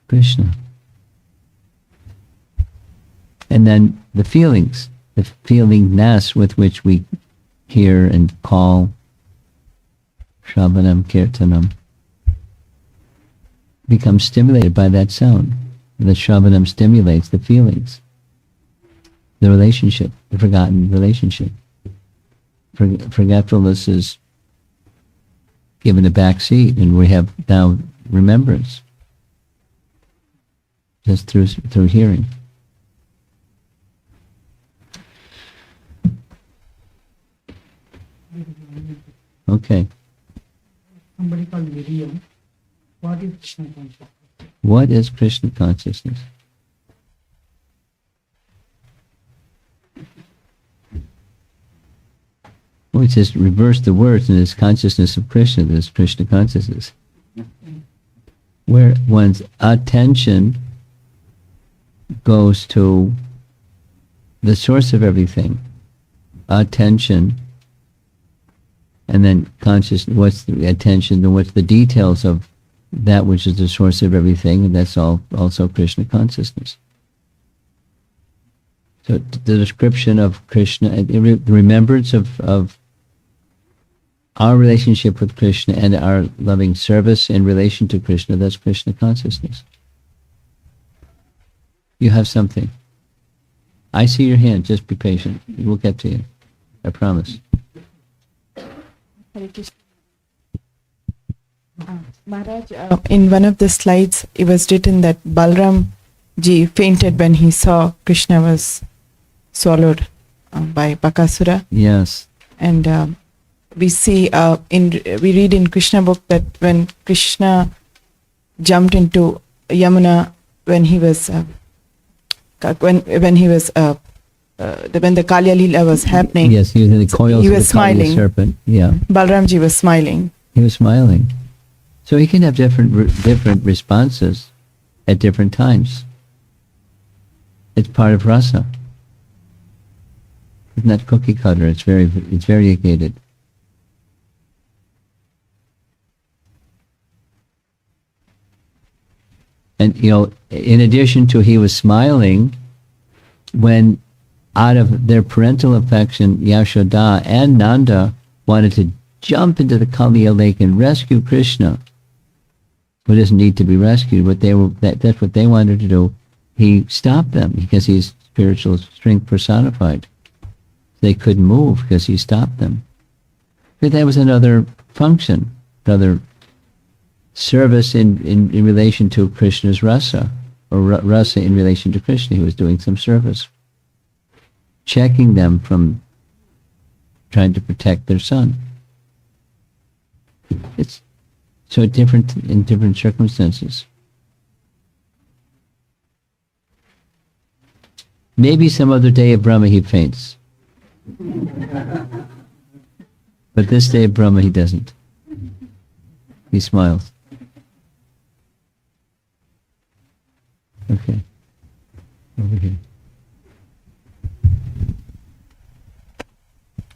Krishna. And then the feelings, the feelingness with which we hear and call Shravanam Kirtanam becomes stimulated by that sound. The Shravanam stimulates the feelings, the relationship, the forgotten relationship. Forgetfulness is given a back seat, and we have now remembrance just through hearing. Okay. Somebody called Miriam. What is Krishna consciousness? What is Krishna consciousness? Well, it's just reverse the words, and it's consciousness of Krishna. There's Krishna consciousness, where one's attention goes to the source of everything. Attention, and then consciousness. What's the attention? Then what's the details of that which is the source of everything, and that's all also Krishna consciousness. So the description of Krishna, the remembrance of our relationship with Krishna and our loving service in relation to Krishna, that's Krishna consciousness. You have something. I see your hand, just be patient. We'll get to you. I promise. Maharaj, in one of the slides, it was written that Balram ji fainted when he saw Krishna was swallowed by Bakasura. Yes. And we see we read in Krishna book that when Krishna jumped into Yamuna when he was when the Kalya Leela was happening. Yes, he was in the coils he of was the Kali smiling. serpent. Yeah. Balram ji was smiling. He was smiling. So he can have different responses at different times. It's part of rasa. It's not cookie cutter. It's variegated. And, in addition to he was smiling, when out of their parental affection, Yashoda and Nanda wanted to jump into the Kaliya lake and rescue Krishna, who doesn't need to be rescued, that's what they wanted to do. He stopped them because he's spiritual strength personified. They couldn't move because he stopped them. But that was another function, another service in relation to Krishna's rasa, or rasa in relation to Krishna. He was doing some service, checking them from trying to protect their son. It's so different in different circumstances. Maybe some other day of Brahma he faints. But this day of Brahma he doesn't. He smiles. Okay. Over here.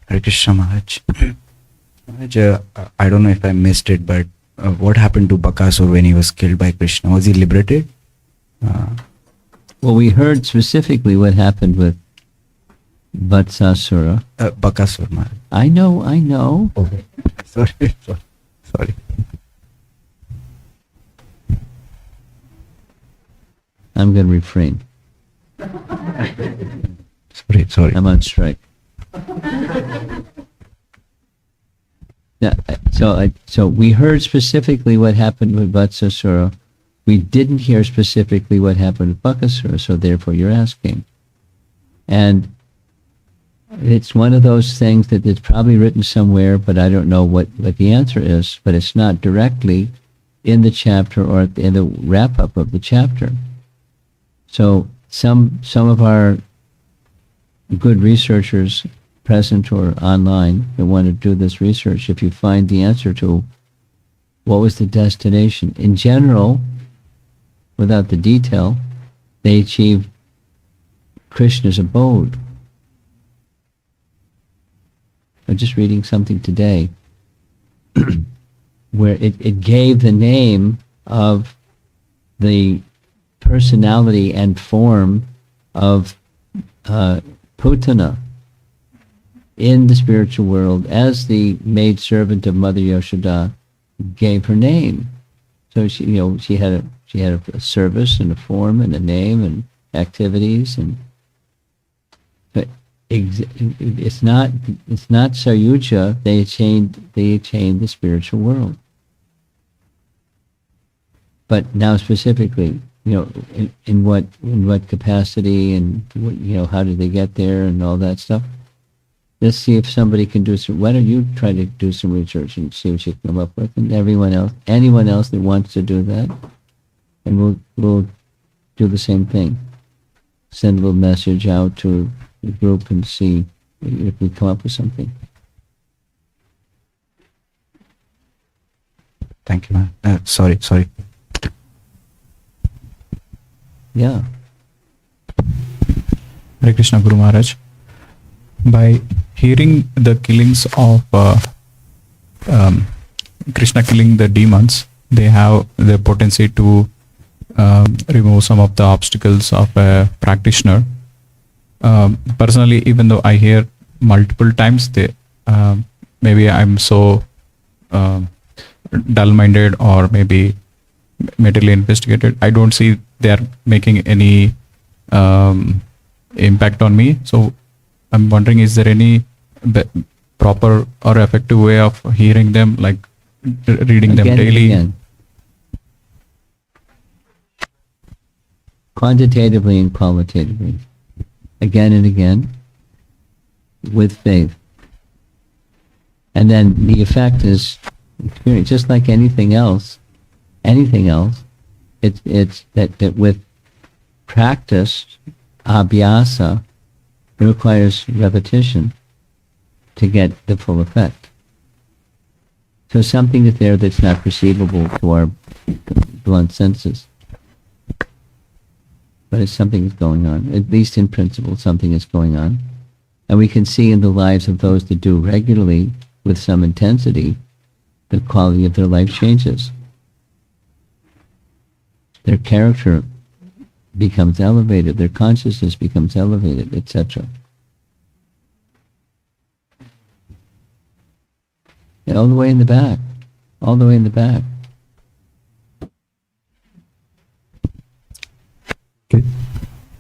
Hare Krishna Maharaj. Maharaj, I don't know if I missed it, but what happened to Bakasur when he was killed by Krishna? Was he liberated? Well, we heard specifically what happened with Vatsasura. Bakasur Maharaj. I know. Okay. Sorry. I'm going to refrain. Sorry. I'm on strike. Yeah, so we heard specifically what happened with Vatsasura. We didn't hear specifically what happened with Bakasura, so therefore you're asking. And it's one of those things that it's probably written somewhere, but I don't know what the answer is, but it's not directly in the chapter or in the wrap-up of the chapter. So some of our good researchers present or online that want to do this research, if you find the answer to what was the destination, in general, without the detail, they achieved Krishna's abode. I'm just reading something today where it gave the name of the personality and form of Putana in the spiritual world as the maidservant of Mother Yashoda gave her name. So she had a service and a form and a name and activities, and but it's not Sayuja. They attained the spiritual world. But now specifically, in what capacity and what, how did they get there and all that stuff. Let's see if somebody can do some. Why don't you try to do some research and see what you can come up with, and anyone else that wants to do that, and we'll do the same thing. Send a little message out to the group and see if we come up with something. Thank you, man. Sorry. Yeah. Hare Krishna Guru Maharaj. By hearing the killings of Krishna killing the demons, they have the potency to remove some of the obstacles of a practitioner. Personally, even though I hear multiple times, maybe I'm so dull-minded or maybe materially investigated, I don't see they are making any impact on me. So I'm wondering, is there any proper or effective way of hearing them, like reading them daily? Again. Quantitatively and qualitatively. Again and again. With faith. And then the effect is experience, just like anything else, it's that with practice, abhyasa, it requires repetition to get the full effect. So something is there that's not perceivable to our blunt senses. But it's something that's going on. At least in principle, something is going on. And we can see in the lives of those that do regularly, with some intensity, the quality of their life changes. their character becomes elevated, their consciousness becomes elevated, etc. All the way in the back. All the way in the back. Okay.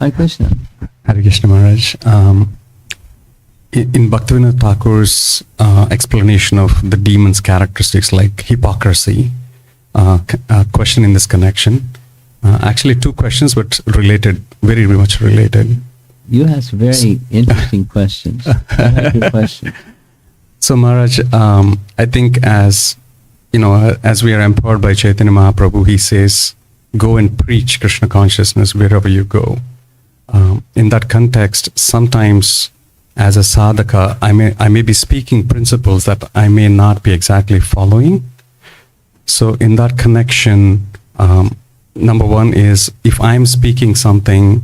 Hi, Krishna. Hare Krishna Maharaj. In Bhaktivinoda Thakur's explanation of the demon's characteristics like hypocrisy, question in this connection, actually two questions but related, very much related. You ask very interesting questions. I like your question. So Maharaj, I think as we are empowered by Chaitanya Mahaprabhu, he says, go and preach Krishna consciousness wherever you go. In that context, sometimes as a sadhaka, I may be speaking principles that I may not be exactly following. So in that connection, number one is, if I'm speaking something,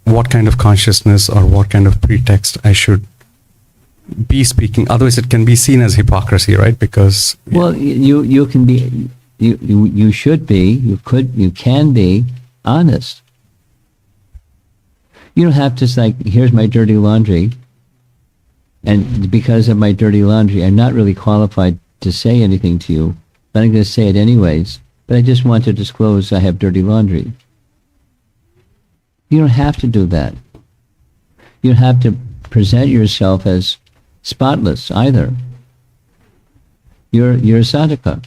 what kind of consciousness or what kind of pretext I should be speaking? Otherwise, it can be seen as hypocrisy, right? Because well, you can be, you should be, you can be honest. You don't have to say, here's my dirty laundry, and because of my dirty laundry, I'm not really qualified to say anything to you, but I'm going to say it anyways. But I just want to disclose I have dirty laundry. You don't have to do that. You don't have to present yourself as spotless either. You're a sadhaka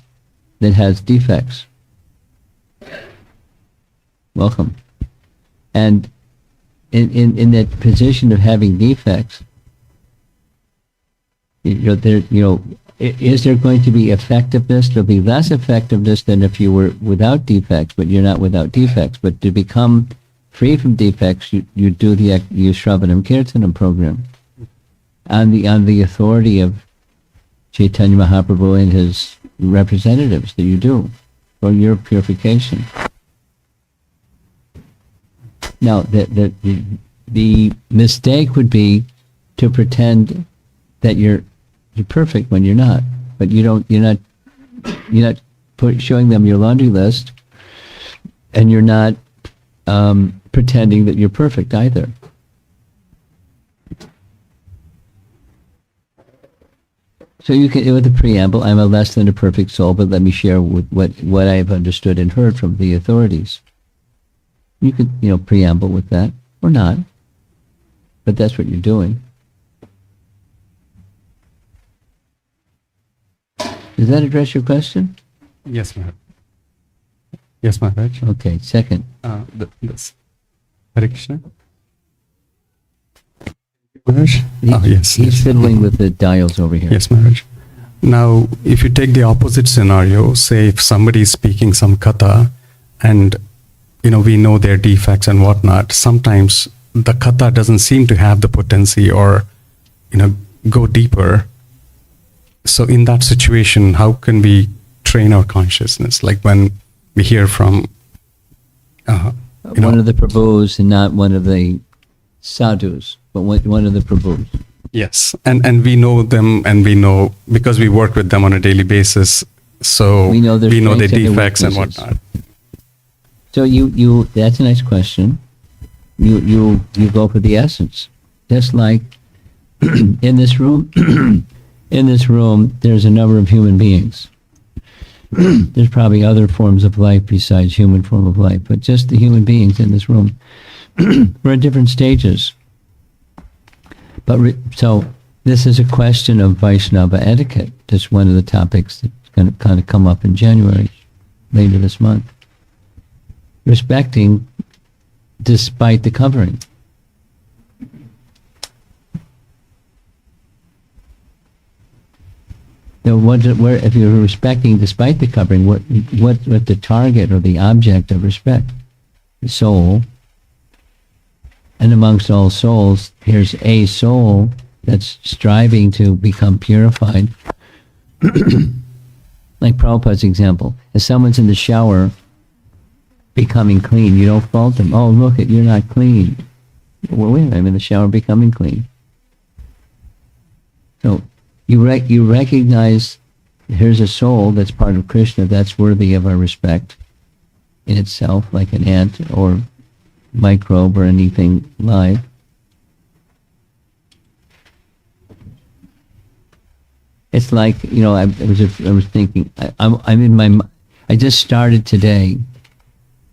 that has defects. Welcome. And in that position of having defects, is there going to be effectiveness? There'll be less effectiveness than if you were without defects, but you're not without defects. But to become free from defects, you do the Shravanam Kirtanam program on the authority of Chaitanya Mahaprabhu and his representatives that you do for your purification. Now, the mistake would be to pretend that you're perfect when you're not. But you're not showing them your laundry list, and you're not pretending that you're perfect either. So you can, with the preamble, I'm a less than a perfect soul, but let me share with what I have understood and heard from the authorities. You could, preamble with that, or not, but that's what you're doing. Does that address your question? yes, Maharaj. Yes, Maharaj. Okay, second. This. Hare Krishna. Maharaj? Yes. He's fiddling with the dials over here. Yes, Maharaj. Now, if you take the opposite scenario, say if somebody is speaking some katha and, we know their defects and whatnot, sometimes the katha doesn't seem to have the potency or, go deeper. So in that situation, how can we train our consciousness? Like when we hear from, one of the Prabhus and not one of the sadhus, but one of the Prabhus. Yes, and we know them, and we know, because we work with them on a daily basis, so we know their defects and whatnot. So you that's a nice question. You go for the essence. Just like in this room, there's a number of human beings. There's probably other forms of life besides human form of life, but just the human beings in this room. We're at different stages. But so this is a question of Vaishnava etiquette. That's one of the topics that's going to kind of come up in January, later this month. Respecting despite the covering. So if you're respecting despite the covering, what the target or the object of respect? The soul. And amongst all souls, here's a soul that's striving to become purified. Like Prabhupada's example. If someone's in the shower becoming clean, you don't fault them. Oh, look, you're not clean. Well, wait a minute, I'm in the shower becoming clean. So you recognize here's a soul that's part of Krishna that's worthy of our respect. in itself, like an ant or microbe or anything live. It's like, I was thinking, I'm in my, I just started today,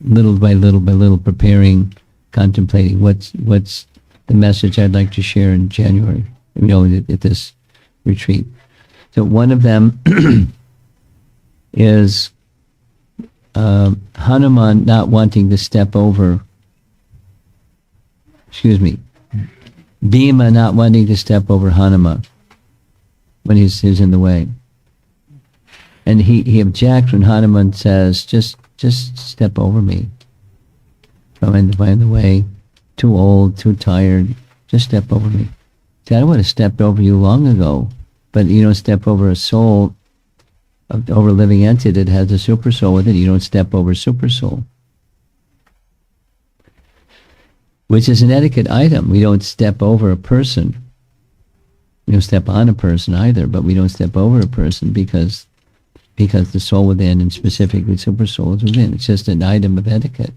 little by little, preparing, contemplating what's the message I'd like to share in January, at this retreat. So one of them is Hanuman not wanting to step over, Bhima not wanting to step over Hanuman when he's in the way. And he objects when Hanuman says, just step over me. I'm in the way, too old, too tired, just step over me. See, I would have stepped over you long ago, but you don't step over a soul, over a living entity that has a super soul with it. You don't step over super soul. Which is an etiquette item. We don't step over a person. We don't step on a person either, but we don't step over a person because the soul within, and specifically super soul, is within. It's just an item of etiquette.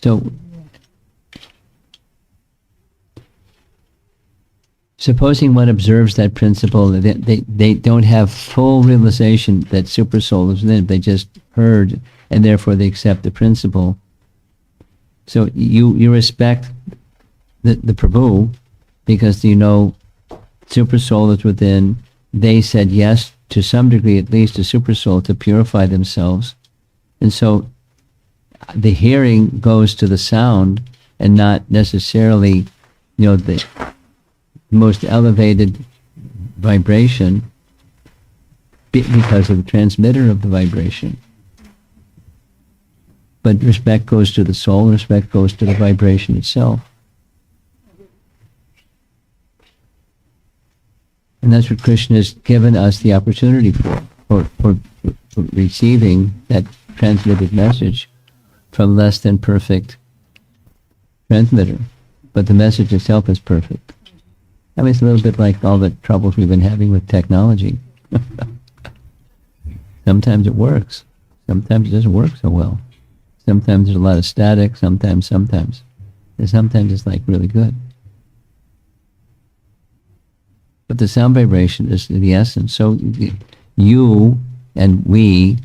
So, supposing one observes that principle, they don't have full realization that super soul is within. They just heard, and therefore they accept the principle. So you respect the Prabhu because super soul is within. They said yes to some degree, at least, to super soul to purify themselves, and so the hearing goes to the sound and not necessarily, the most elevated vibration because of the transmitter of the vibration. But respect goes to the soul, respect goes to the vibration itself. And that's what Krishna has given us the opportunity for receiving that transmitted message from less than perfect transmitter. But the message itself is perfect. I mean, it's a little bit like all the troubles we've been having with technology. Sometimes it works. Sometimes it doesn't work so well. Sometimes there's a lot of static, sometimes. And sometimes it's like really good. But the sound vibration is the essence. So you and we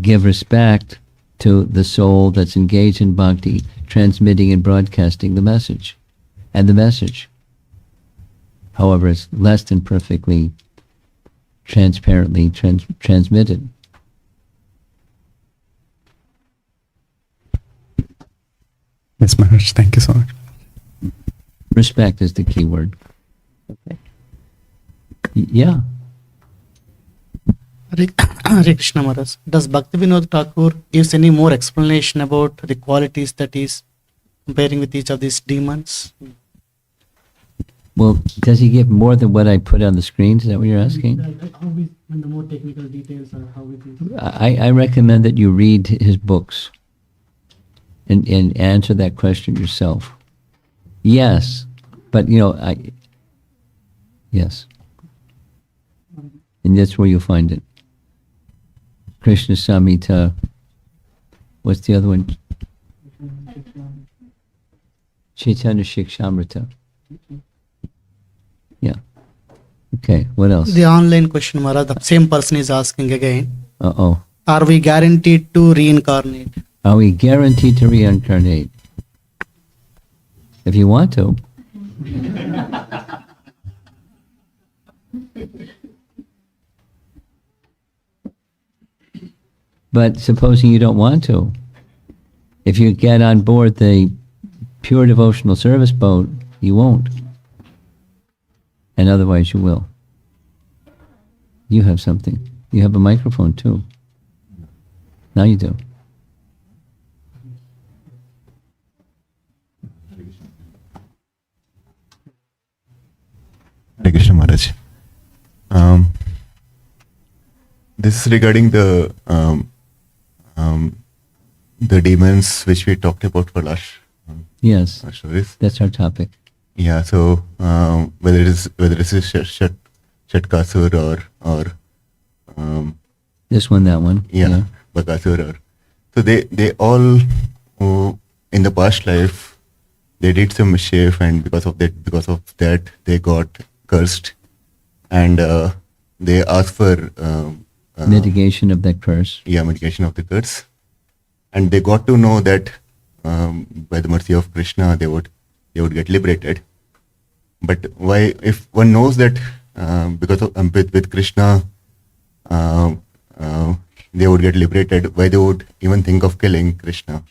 give respect to the soul that's engaged in bhakti, transmitting and broadcasting the message. And the message, however, is less than perfectly, transparently transmitted. Yes, Maharaj. Thank you so much. Respect is the key word. Okay. Yeah. Hare Krishna Maharaj. Does Bhaktivinoda Thakur gives any more explanation about the qualities that he's comparing with each of these demons? Well, does he give more than what I put on the screen? Is that what you're asking? When the more technical details are how it is. I recommend that you read his books and answer that question yourself. Yes, but yes. And that's where you'll find it. Krishna Samhita. What's the other one? Chaitanya Shikshamrita. Yeah. Okay, what else? The online question, Maharaj, the same person is asking again. Uh-oh. Are we guaranteed to reincarnate? Are we guaranteed to reincarnate? If you want to. But supposing you don't want to, if you get on board the pure devotional service boat, you won't. And otherwise you will. You have something. You have a microphone too. Now you do. Hare Krishna Maharaj. This is regarding the demons which we talked about for last. Yes, stories. That's our topic. Yeah. So whether it is Shatkasur or This one, that one. Yeah, Bakasura. So they all, in the past life, they did some mischief, and because of that, they got cursed, and they asked for Mitigation of that curse. mitigation of the curse, and they got to know that by the mercy of Krishna, they would get liberated. But why, if one knows that because of with Krishna, they would get liberated, why they would even think of killing Krishna?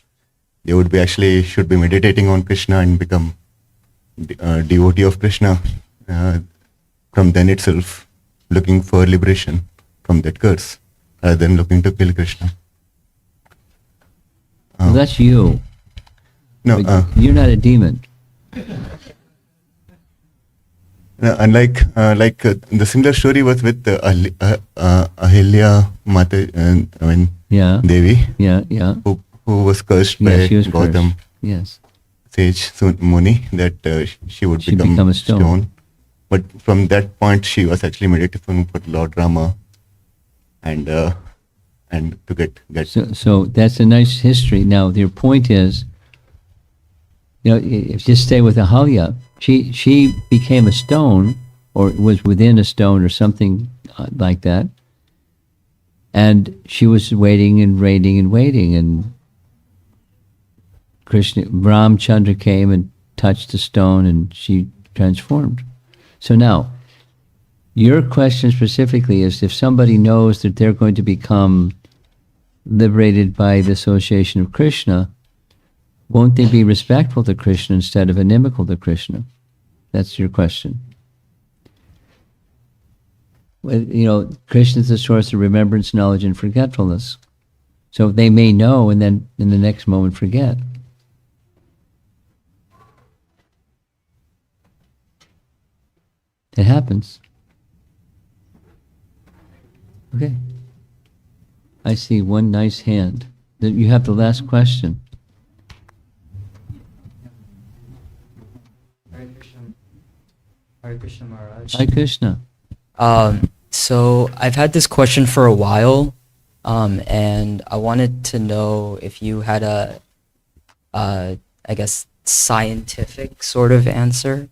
They would be should be meditating on Krishna and become a devotee of Krishna from then itself, looking for liberation from that curse, rather than looking to kill Krishna. Well, that's you. No, But you're not a demon. unlike the similar story was with Ahilya Mata, Yeah. Devi, Yeah. who was cursed Yeah, by she was Gautam cursed. Yes. sage Muni, that she would She'd become become a stone. But from that point, she was actually meditating for Lord Rama, and to get So that's a nice history. Now, your point is, if you just stay with Ahalya, she became a stone, or was within a stone, or something like that, and she was waiting and waiting, and Ramchandra came and touched the stone, and she transformed. So now, your question specifically is, if somebody knows that they're going to become liberated by the association of Krishna, won't they be respectful to Krishna instead of inimical to Krishna? That's your question. Well, Krishna is the source of remembrance, knowledge, and forgetfulness. So they may know and then in the next moment forget. It happens. Okay. I see one nice hand. You have the last question. Hare Krishna Maharaj. Hi, Krishna. So I've had this question for a while, and I wanted to know if you had I guess, scientific sort of answer.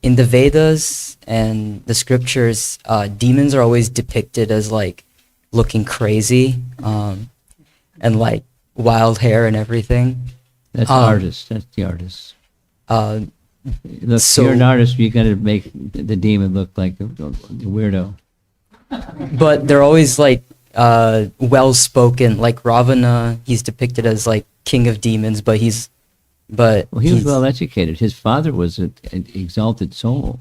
In the Vedas and the scriptures, demons are always depicted as like looking crazy, and like wild hair and everything. That's artist. That's the artist. Look, So- you're an artist. You got to make the demon look like a weirdo. But they're always like well spoken. Like Ravana, he's depicted as like king of demons, but he's Well, he was he's- well educated. His father was an exalted soul.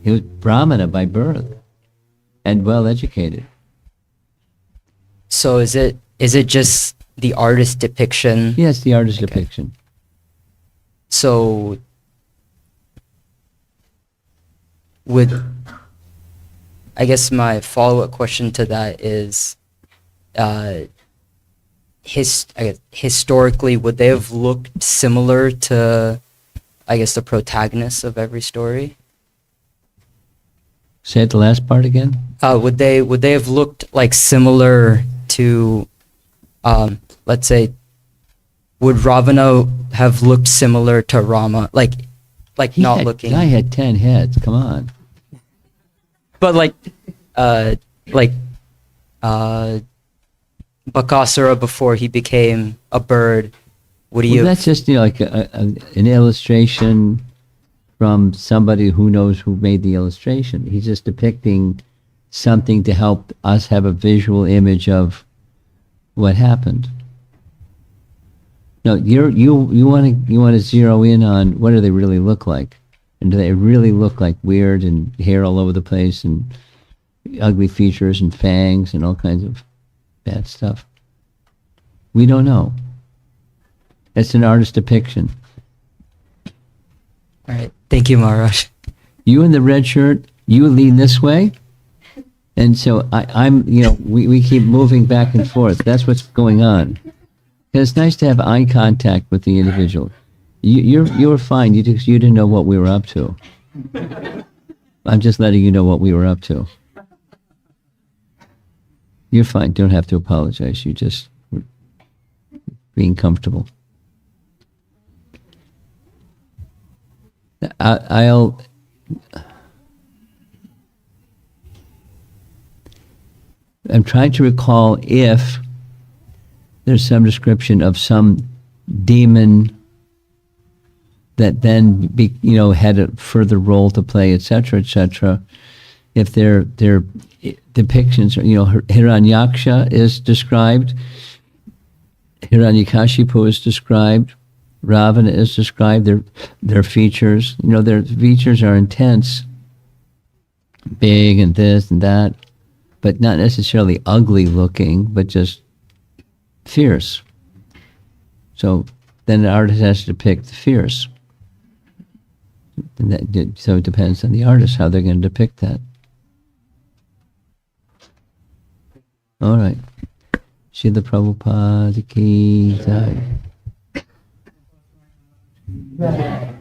He was Brahmana by birth, and well educated. So is it just the artist depiction? Yes, the artist Okay. depiction. So I guess my follow-up question to that is, I guess, historically, would they have looked similar to, I guess, the protagonists of every story? Say it the last part again. Would they have looked like similar to, let's say, would Ravana have looked similar to Rama? Like not looking. Guy had 10 heads. Come on. But Bakasura before he became a bird, would he Well, have? that's just like an illustration from somebody who knows who made the illustration. He's just depicting something to help us have a visual image of what happened. No, you want to zero in on what do they really look like, and do they really look like weird and hair all over the place and ugly features and fangs and all kinds of bad stuff? We don't know. It's an artist depiction. All right, thank you, Maharaj. You in the red shirt, you lean this way, and so I'm. We keep moving back and forth. That's what's going on. And it's nice to have eye contact with the individual. You were fine. You didn't know what we were up to. I'm just letting you know what we were up to. You're fine. Don't have to apologize. You just were being comfortable. I'm trying to recall if there's some description of some demon that then had a further role to play, etc., etc. If their depictions, Hiranyaksha is described, Hiranyakashipu is described, Ravana is described. Their features, their features are intense, big and this and that, but not necessarily ugly looking, but just fierce. So then the artist has to depict the fierce. And so it depends on the artist how they're going to depict that. All right. Srila Prabhupada ki jai.